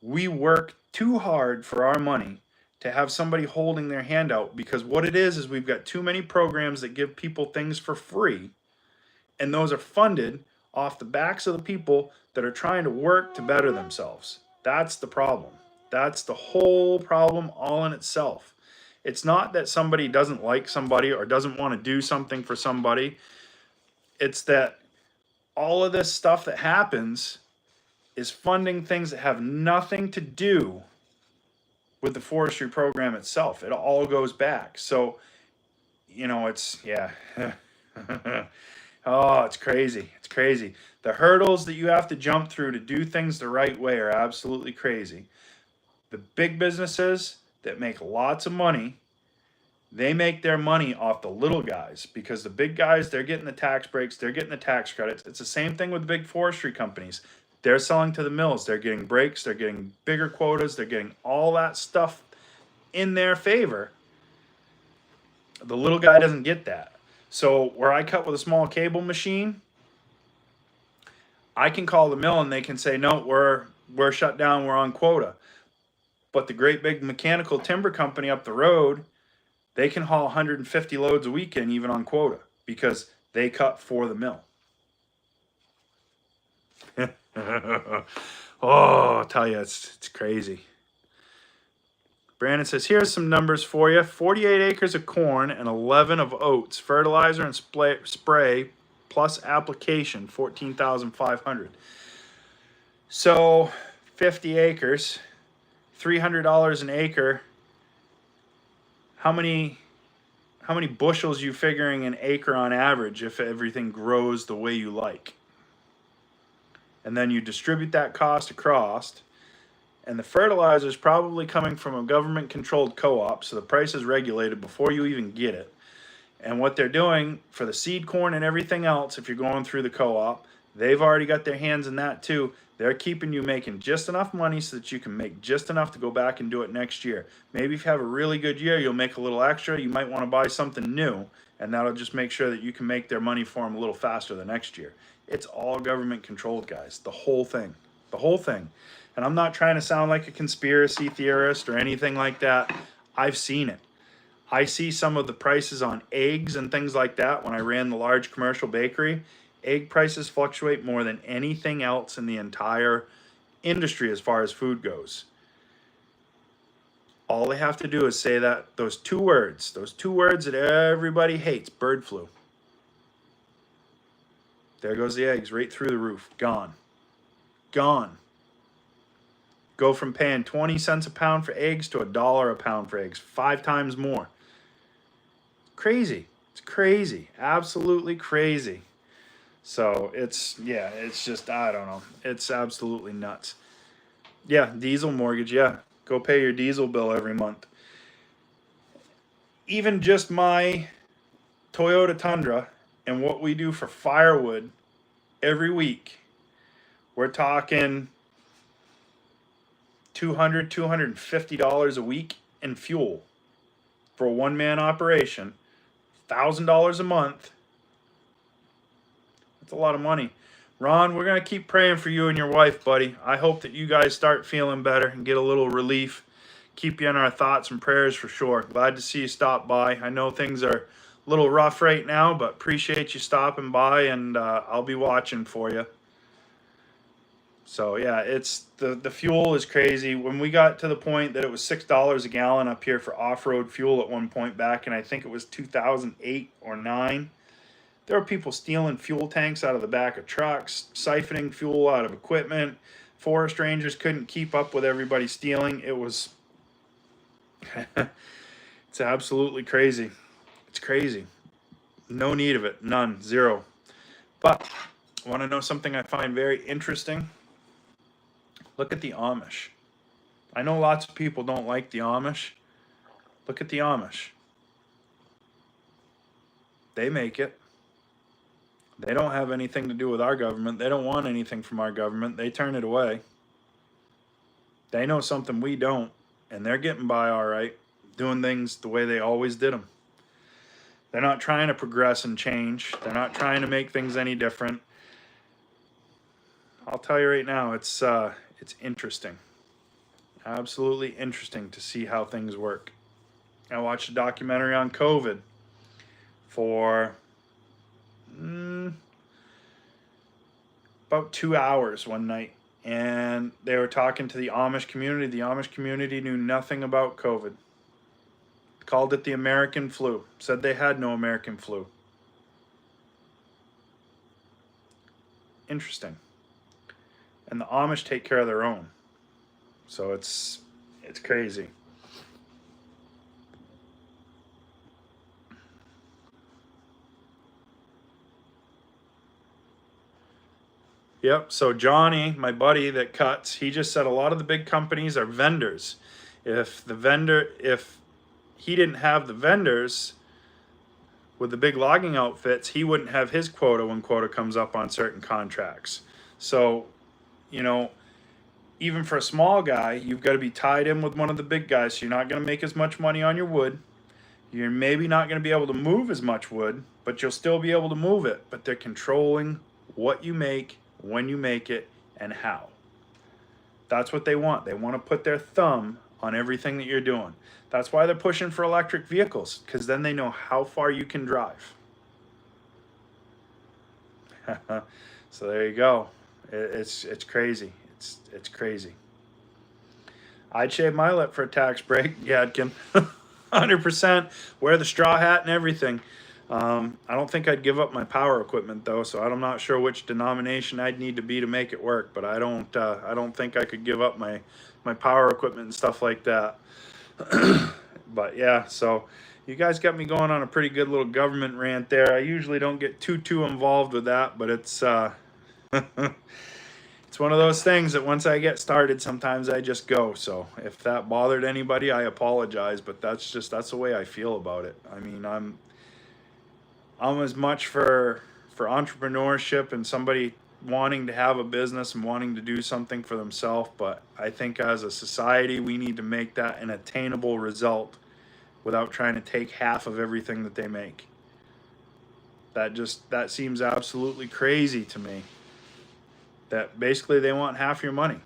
[SPEAKER 1] We work too hard for our money to have somebody holding their hand out, because what it is we've got too many programs that give people things for free, and those are funded off the backs of the people that are trying to work to better themselves. That's the problem. That's the whole problem all in itself. It's not that somebody doesn't like somebody or doesn't want to do something for somebody. It's that all of this stuff that happens is funding things that have nothing to do with the forestry program itself. It all goes back. So, you know, it's, yeah. Oh, it's crazy. It's crazy. The hurdles that you have to jump through to do things the right way are absolutely crazy. The big businesses that make lots of money, they make their money off the little guys, because the big guys, they're getting the tax breaks, they're getting the tax credits. It's the same thing with the big forestry companies. They're selling to the mills, they're getting breaks, they're getting bigger quotas, they're getting all that stuff in their favor. The little guy doesn't get that. So where I cut with a small cable machine, I can call the mill and they can say, no, we're shut down, we're on quota. But the great big mechanical timber company up the road, they can haul 150 loads a weekend even on quota, because they cut for the mill. Oh, I'll tell you, it's crazy. Brandon says, here's some numbers for you. 48 acres of corn and 11 of oats. Fertilizer and spray plus application, 14,500. So 50 acres, $300 an acre. How many bushels you figuring an acre on average if everything grows the way you like? And then you distribute that cost across. And the fertilizer is probably coming from a government-controlled co-op, so the price is regulated before you even get it. And what they're doing for the seed corn and everything else, if you're going through the co-op, they've already got their hands in that too. They're keeping you making just enough money so that you can make just enough to go back and do it next year. Maybe if you have a really good year, you'll make a little extra. You might want to buy something new, and that'll just make sure that you can make their money for them a little faster the next year. It's all government-controlled, guys. The whole thing. The whole thing. And I'm not trying to sound like a conspiracy theorist or anything like that. I've seen it. I see some of the prices on eggs and things like that when I ran the large commercial bakery. Egg prices fluctuate more than anything else in the entire industry as far as food goes. All they have to do is say those two words that everybody hates, bird flu. There goes the eggs right through the roof. Gone. Gone. Go from paying 20 cents a pound for eggs to $1 a pound for eggs. 5 times more. Crazy. It's crazy. Absolutely crazy. So it's just, I don't know. It's absolutely nuts. Yeah, diesel mortgage. Yeah, go pay your diesel bill every month. Even just my Toyota Tundra and what we do for firewood every week, we're talking $200, $250 a week in fuel for a one-man operation. $1,000 a month. That's a lot of money. Ron, we're going to keep praying for you and your wife, buddy. I hope that you guys start feeling better and get a little relief. Keep you in our thoughts and prayers for sure. Glad to see you stop by. I know things are a little rough right now, but appreciate you stopping by, and I'll be watching for you. So yeah, it's the fuel is crazy. When we got to the point that it was $6 a gallon up here for off-road fuel at one point back, and I think it was 2008 or 9, there were people stealing fuel tanks out of the back of trucks, siphoning fuel out of equipment. Forest rangers couldn't keep up with everybody stealing. It was it's absolutely crazy. It's crazy. No need of it. None. Zero. But want to know something I find very interesting? Look at the Amish. I know lots of people don't like the Amish. Look at the Amish. They make it. They don't have anything to do with our government. They don't want anything from our government. They turn it away. They know something we don't, and they're getting by all right, doing things the way they always did them. They're not trying to progress and change. They're not trying to make things any different. I'll tell you right now, it's interesting. Absolutely interesting to see how things work. I watched a documentary on COVID for about 2 hours one night, and they were talking to the Amish community. The Amish community knew nothing about COVID. Called it the American flu. Said they had no American flu. Interesting. and the Amish take care of their own. So it's crazy. Yep. So Johnny, my buddy that cuts, he just said a lot of the big companies are vendors. If he didn't have the vendors with the big logging outfits, he wouldn't have his quota when quota comes up on certain contracts. So, you know, even for a small guy, you've got to be tied in with one of the big guys. So you're not going to make as much money on your wood. You're maybe not going to be able to move as much wood, but you'll still be able to move it. But they're controlling what you make, when you make it, and how. That's what they want. They want to put their thumb on everything that you're doing. That's why they're pushing for electric vehicles, because then they know how far you can drive. So there you go. It's crazy. It's crazy. I'd shave my lip for a tax break, Yadkin. 100%. Wear the straw hat and everything. I don't think I'd give up my power equipment though, so I'm not sure which denomination I'd need to be to make it work. But I don't think I could give up my power equipment and stuff like that. But yeah, so you guys got me going on a pretty good little government rant there. I usually don't get too involved with that, but it's it's one of those things that once I get started, sometimes I just go. So if that bothered anybody, I apologize, but that's the way I feel about it. I mean, I'm as much for entrepreneurship and somebody wanting to have a business and wanting to do something for themselves, but I think as a society we need to make that an attainable result without trying to take half of everything that they make. That seems absolutely crazy to me. That basically they want half your money.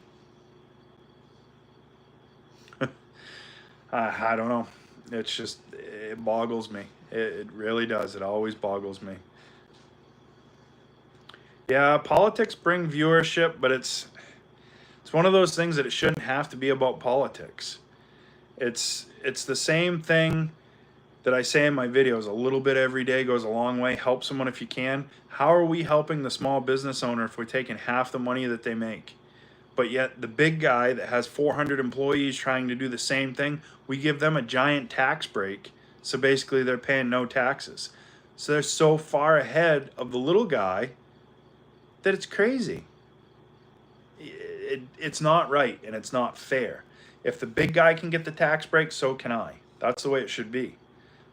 [SPEAKER 1] I don't know. It boggles me. It really does. It always boggles me. Yeah, politics bring viewership, but it's one of those things that it shouldn't have to be about politics. It's the same thing that I say in my videos. A little bit every day goes a long way. Help someone if you can. How are we helping the small business owner if we're taking half the money that they make? But yet the big guy that has 400 employees trying to do the same thing, we give them a giant tax break. So basically they're paying no taxes. So they're so far ahead of the little guy that it's crazy. It's not right and it's not fair. If the big guy can get the tax break, so can I. That's the way it should be.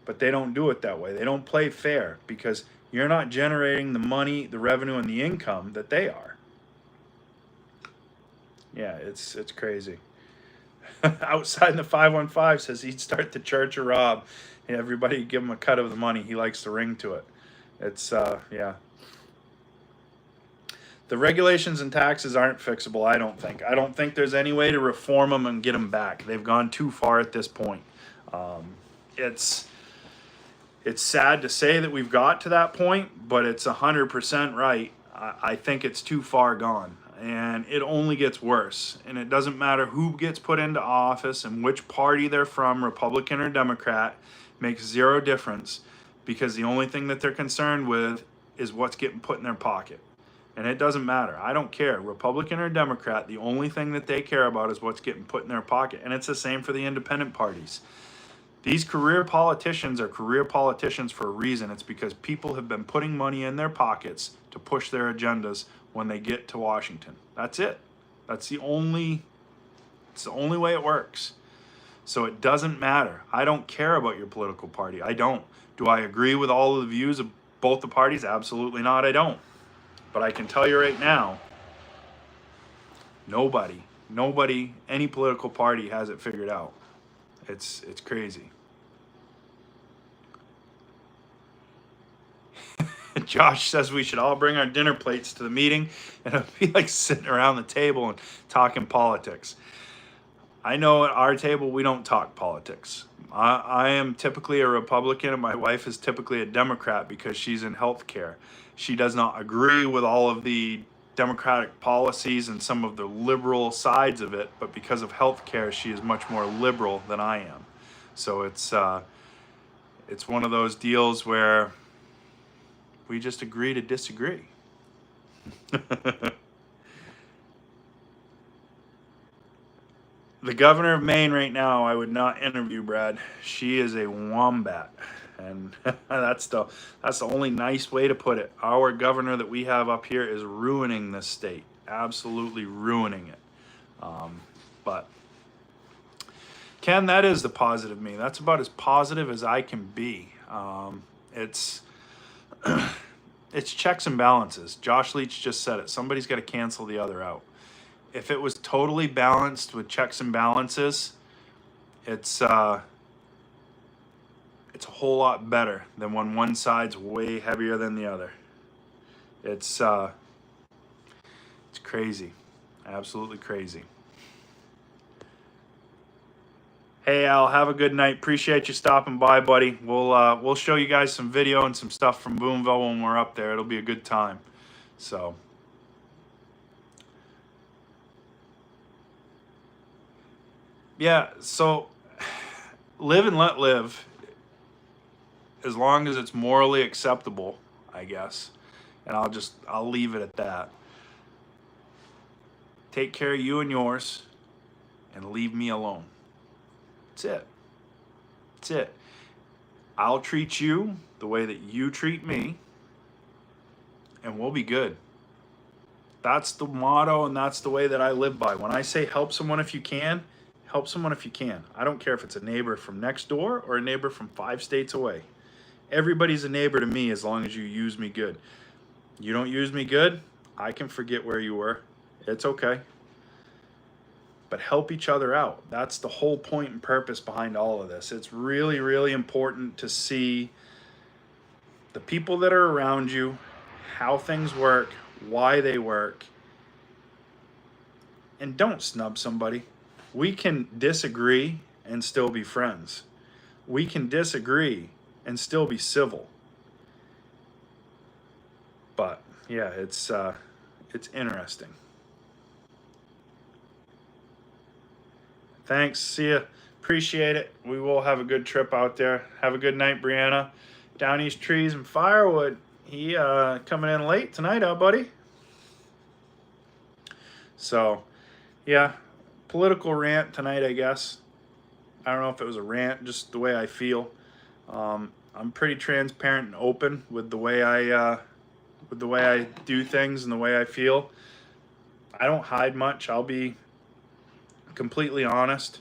[SPEAKER 1] But they don't do it that way. They don't play fair because you're not generating the money, the revenue, and the income that they are. Yeah, it's crazy. Outside in the 515 says he'd start the Church of Rob and everybody give him a cut of the money. He likes the ring to it. It's, yeah. The regulations and taxes aren't fixable, I don't think. I don't think there's any way to reform them and get them back. They've gone too far at this point. It's sad to say that we've got to that point, but it's 100% right. I think it's too far gone. And it only gets worse. And it doesn't matter who gets put into office and which party they're from, Republican or Democrat, makes zero difference because the only thing that they're concerned with is what's getting put in their pocket. And it doesn't matter. I don't care. Republican or Democrat, the only thing that they care about is what's getting put in their pocket. And it's the same for the independent parties. These career politicians are career politicians for a reason. It's because people have been putting money in their pockets to push their agendas when they get to Washington. That's it. It's the only way it works. So it doesn't matter. I don't care about your political party. I don't. Do I agree with all of the views of both the parties? Absolutely not. I don't. But I can tell you right now, nobody, any political party has it figured out. It's crazy. Josh says we should all bring our dinner plates to the meeting and it'll be like sitting around the table and talking politics. I know at our table we don't talk politics. I am typically a Republican and my wife is typically a Democrat because she's in healthcare. She does not agree with all of the Democratic policies and some of the liberal sides of it, but because of healthcare, she is much more liberal than I am. So it's one of those deals where we just agree to disagree. the governor of Maine right now, I would not interview, Brad. She is a wombat. And that's the only nice way to put it. Our governor that we have up here is ruining this state. Absolutely ruining it. But Ken, that is the positive me. That's about as positive as I can be. It's it's checks and balances. Josh Leach just said it. Somebody's got to cancel the other out. If it was totally balanced with checks and balances, it's a whole lot better than when one side's way heavier than the other. It's crazy, absolutely crazy. Hey Al, have a good night. Appreciate you stopping by, buddy. We'll show you guys some video and some stuff from Boonville when we're up there. It'll be a good time. So. Yeah, so live and let live, as long as it's morally acceptable, I guess. And I'll leave it at that. Take care of you and yours and leave me alone. That's it. That's it. I'll treat you the way that you treat me, and we'll be good. That's the motto, and that's the way that I live by. When I say help someone if you can, help someone if you can. I don't care if it's a neighbor from next door or a neighbor from 5 states away. Everybody's a neighbor to me as long as you use me good. You don't use me good, I can forget where you were. It's okay. But help each other out. That's the whole point and purpose behind all of this. It's really, really important to see the people that are around you, how things work, why they work, and don't snub somebody. We can disagree and still be friends. We can disagree and still be civil. But yeah, it's interesting. Thanks. See ya. Appreciate it. We will have a good trip out there. Have a good night, Brianna. Down East Trees and Firewood. He coming in late tonight, buddy? So, yeah, political rant tonight, I guess. I don't know if it was a rant, just the way I feel. I'm pretty transparent and open with the way I do things and the way I feel. I don't hide much. I'll be completely honest.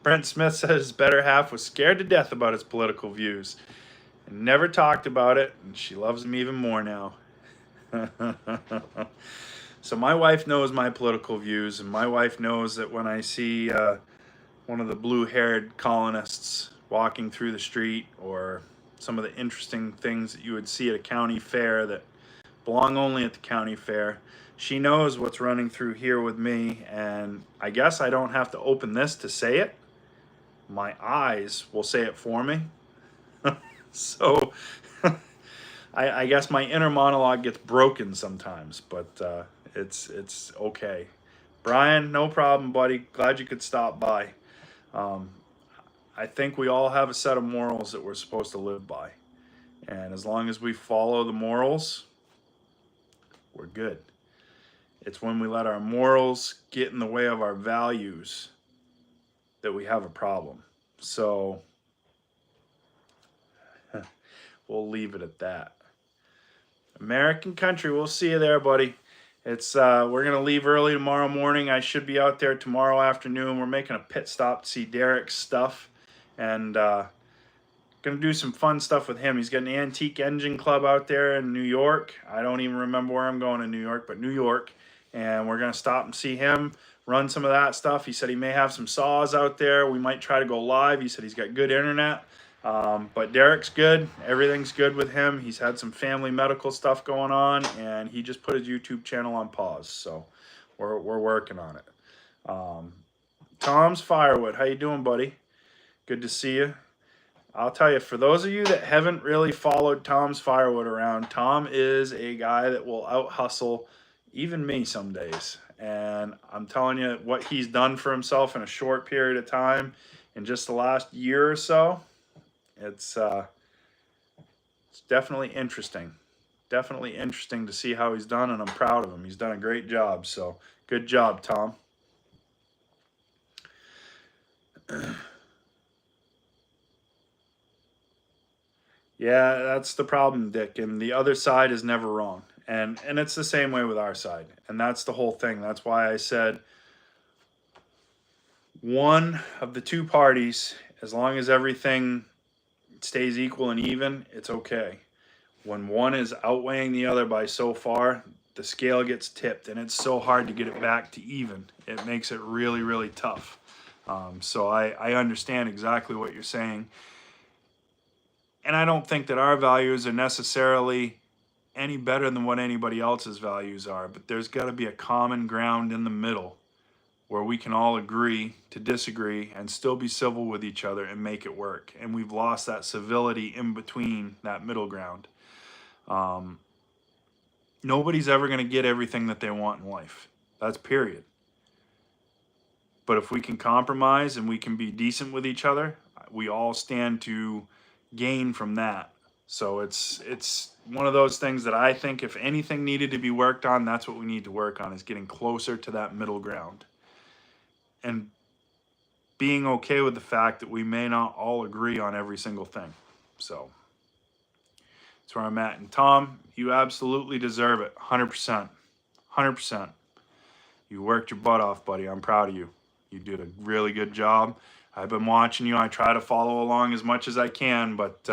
[SPEAKER 1] Brent Smith says his better half was scared to death about his political views and never talked about it, and she loves him even more now. So my wife knows my political views, and my wife knows that when I see one of the blue-haired colonists walking through the street, or some of the interesting things that you would see at a county fair that belong only at the county fair, she knows what's running through here with me, and I guess I don't have to open this to say it. My eyes will say it for me. So I guess my inner monologue gets broken sometimes, but it's okay. Brian, no problem, buddy. Glad you could stop by. I think we all have a set of morals that we're supposed to live by, and as long as we follow the morals, we're good. It's when we let our morals get in the way of our values that we have a problem. So we'll leave it at that. American country, we'll see you there, buddy. It's we're gonna leave early tomorrow morning. I should be out there tomorrow afternoon. We're making a pit stop to see Derek's stuff, and gonna do some fun stuff with him. He's got an antique engine club out there in New York. I don't even remember where I'm going in New York, but New York. And we're gonna stop and see him, run some of that stuff. He said he may have some saws out there. We might try to go live. He said he's got good internet. But Derek's good. Everything's good with him. He's had some family medical stuff going on, and he just put his YouTube channel on pause. So we're working on it. Tom's Firewood, how you doing, buddy? Good to see you. I'll tell you, for those of you that haven't really followed Tom's Firewood around, Tom is a guy that will out-hustle even me some days. And I'm telling you, what he's done for himself in a short period of time, in just the last year or so, it's definitely interesting definitely interesting to see how he's done, and I'm proud of him. He's done a great job. So good job, Tom. Yeah, that's the problem, Dick. And the other side is never wrong. And it's the same way with our side. And that's the whole thing. That's why I said one of the two parties, as long as everything stays equal and even, it's okay. When one is outweighing the other by so far, the scale gets tipped, and it's so hard to get it back to even. It makes it really, really tough. So I understand exactly what you're saying. And I don't think that our values are necessarily any better than what anybody else's values are, but there's got to be a common ground in the middle where we can all agree to disagree and still be civil with each other and make it work. And we've lost that civility in between that middle ground. Nobody's ever going to get everything that they want in life. That's period. But if we can compromise and we can be decent with each other, we all stand to gain from that. So it's one of those things that I think if anything needed to be worked on, that's what we need to work on, is getting closer to that middle ground. And being okay with the fact that we may not all agree on every single thing. So that's where I'm at. And Tom, you absolutely deserve it. 100%. 100%. You worked your butt off, buddy. I'm proud of you. You did a really good job. I've been watching you. I try to follow along as much as I can, but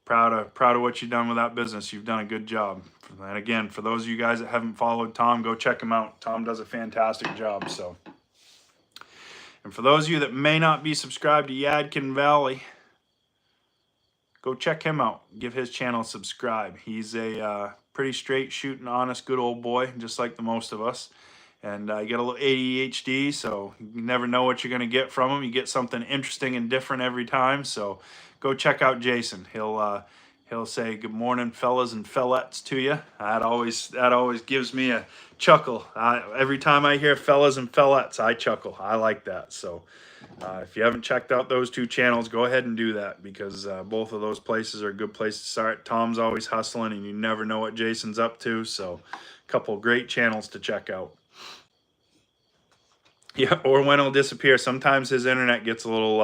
[SPEAKER 1] proud of what you've done with that business. You've done a good job. And again, for those of you guys that haven't followed Tom, go check him out. Tom does a fantastic job. So, and for those of you that may not be subscribed to Yadkin Valley, go check him out. Give his channel a subscribe. He's a pretty straight shooting, honest, good old boy, just like the most of us. And I get a little ADHD, so you never know what you're going to get from him. You get something interesting and different every time. So go check out Jason. He'll say good morning, fellas and fellettes, to you. That always gives me a chuckle. Every time I hear fellas and fellettes, I chuckle. I like that. So if you haven't checked out those two channels, go ahead and do that, because both of those places are a good place to start. Tom's always hustling, and you never know what Jason's up to. So a couple of great channels to check out. Yeah, or when he'll disappear. Sometimes his internet gets a little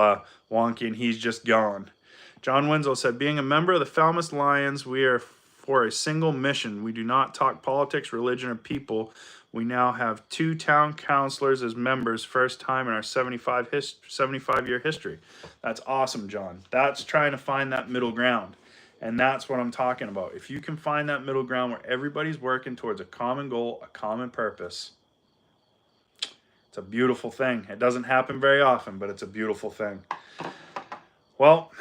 [SPEAKER 1] wonky and he's just gone. John Winslow said, being a member of the Falmouth Lions, we are for a single mission. We do not talk politics, religion, or people. We now have 2 town councilors as members, first time in our 75-year history. That's awesome, John. That's trying to find that middle ground. And that's what I'm talking about. If you can find that middle ground where everybody's working towards a common goal, a common purpose, it's a beautiful thing. It doesn't happen very often, but it's a beautiful thing. Well,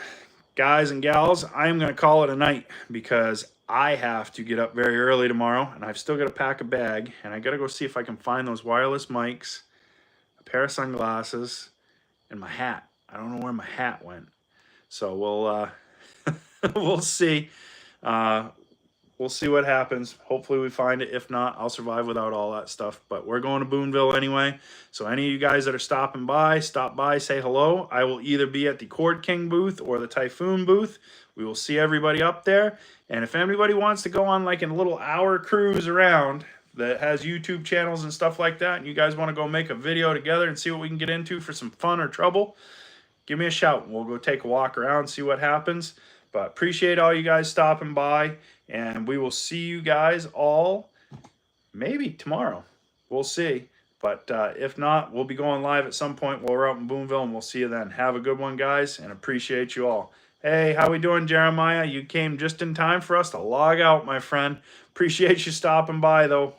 [SPEAKER 1] guys and gals, I am going to call it a night, because I have to get up very early tomorrow, and I've still got to pack a bag, and I got to go see if I can find those wireless mics, a pair of sunglasses, and my hat. I don't know where my hat went. So we'll see. We'll see what happens. Hopefully we find it. If not, I'll survive without all that stuff. But we're going to Boonville anyway. So any of you guys that are stopping by, stop by, say hello. I will either be at the Cord King booth or the Typhoon booth. We will see everybody up there. And if anybody wants to go on like a little hour cruise around that has YouTube channels and stuff like that, and you guys want to go make a video together and see what we can get into for some fun or trouble, give me a shout. We'll go take a walk around, see what happens. But appreciate all you guys stopping by. And we will see you guys all maybe tomorrow. We'll see. But if not, we'll be going live at some point while we're out in Boonville, and we'll see you then. Have a good one, guys, and appreciate you all. Hey, how we doing, Jeremiah? You came just in time for us to log out, my friend. Appreciate you stopping by, though.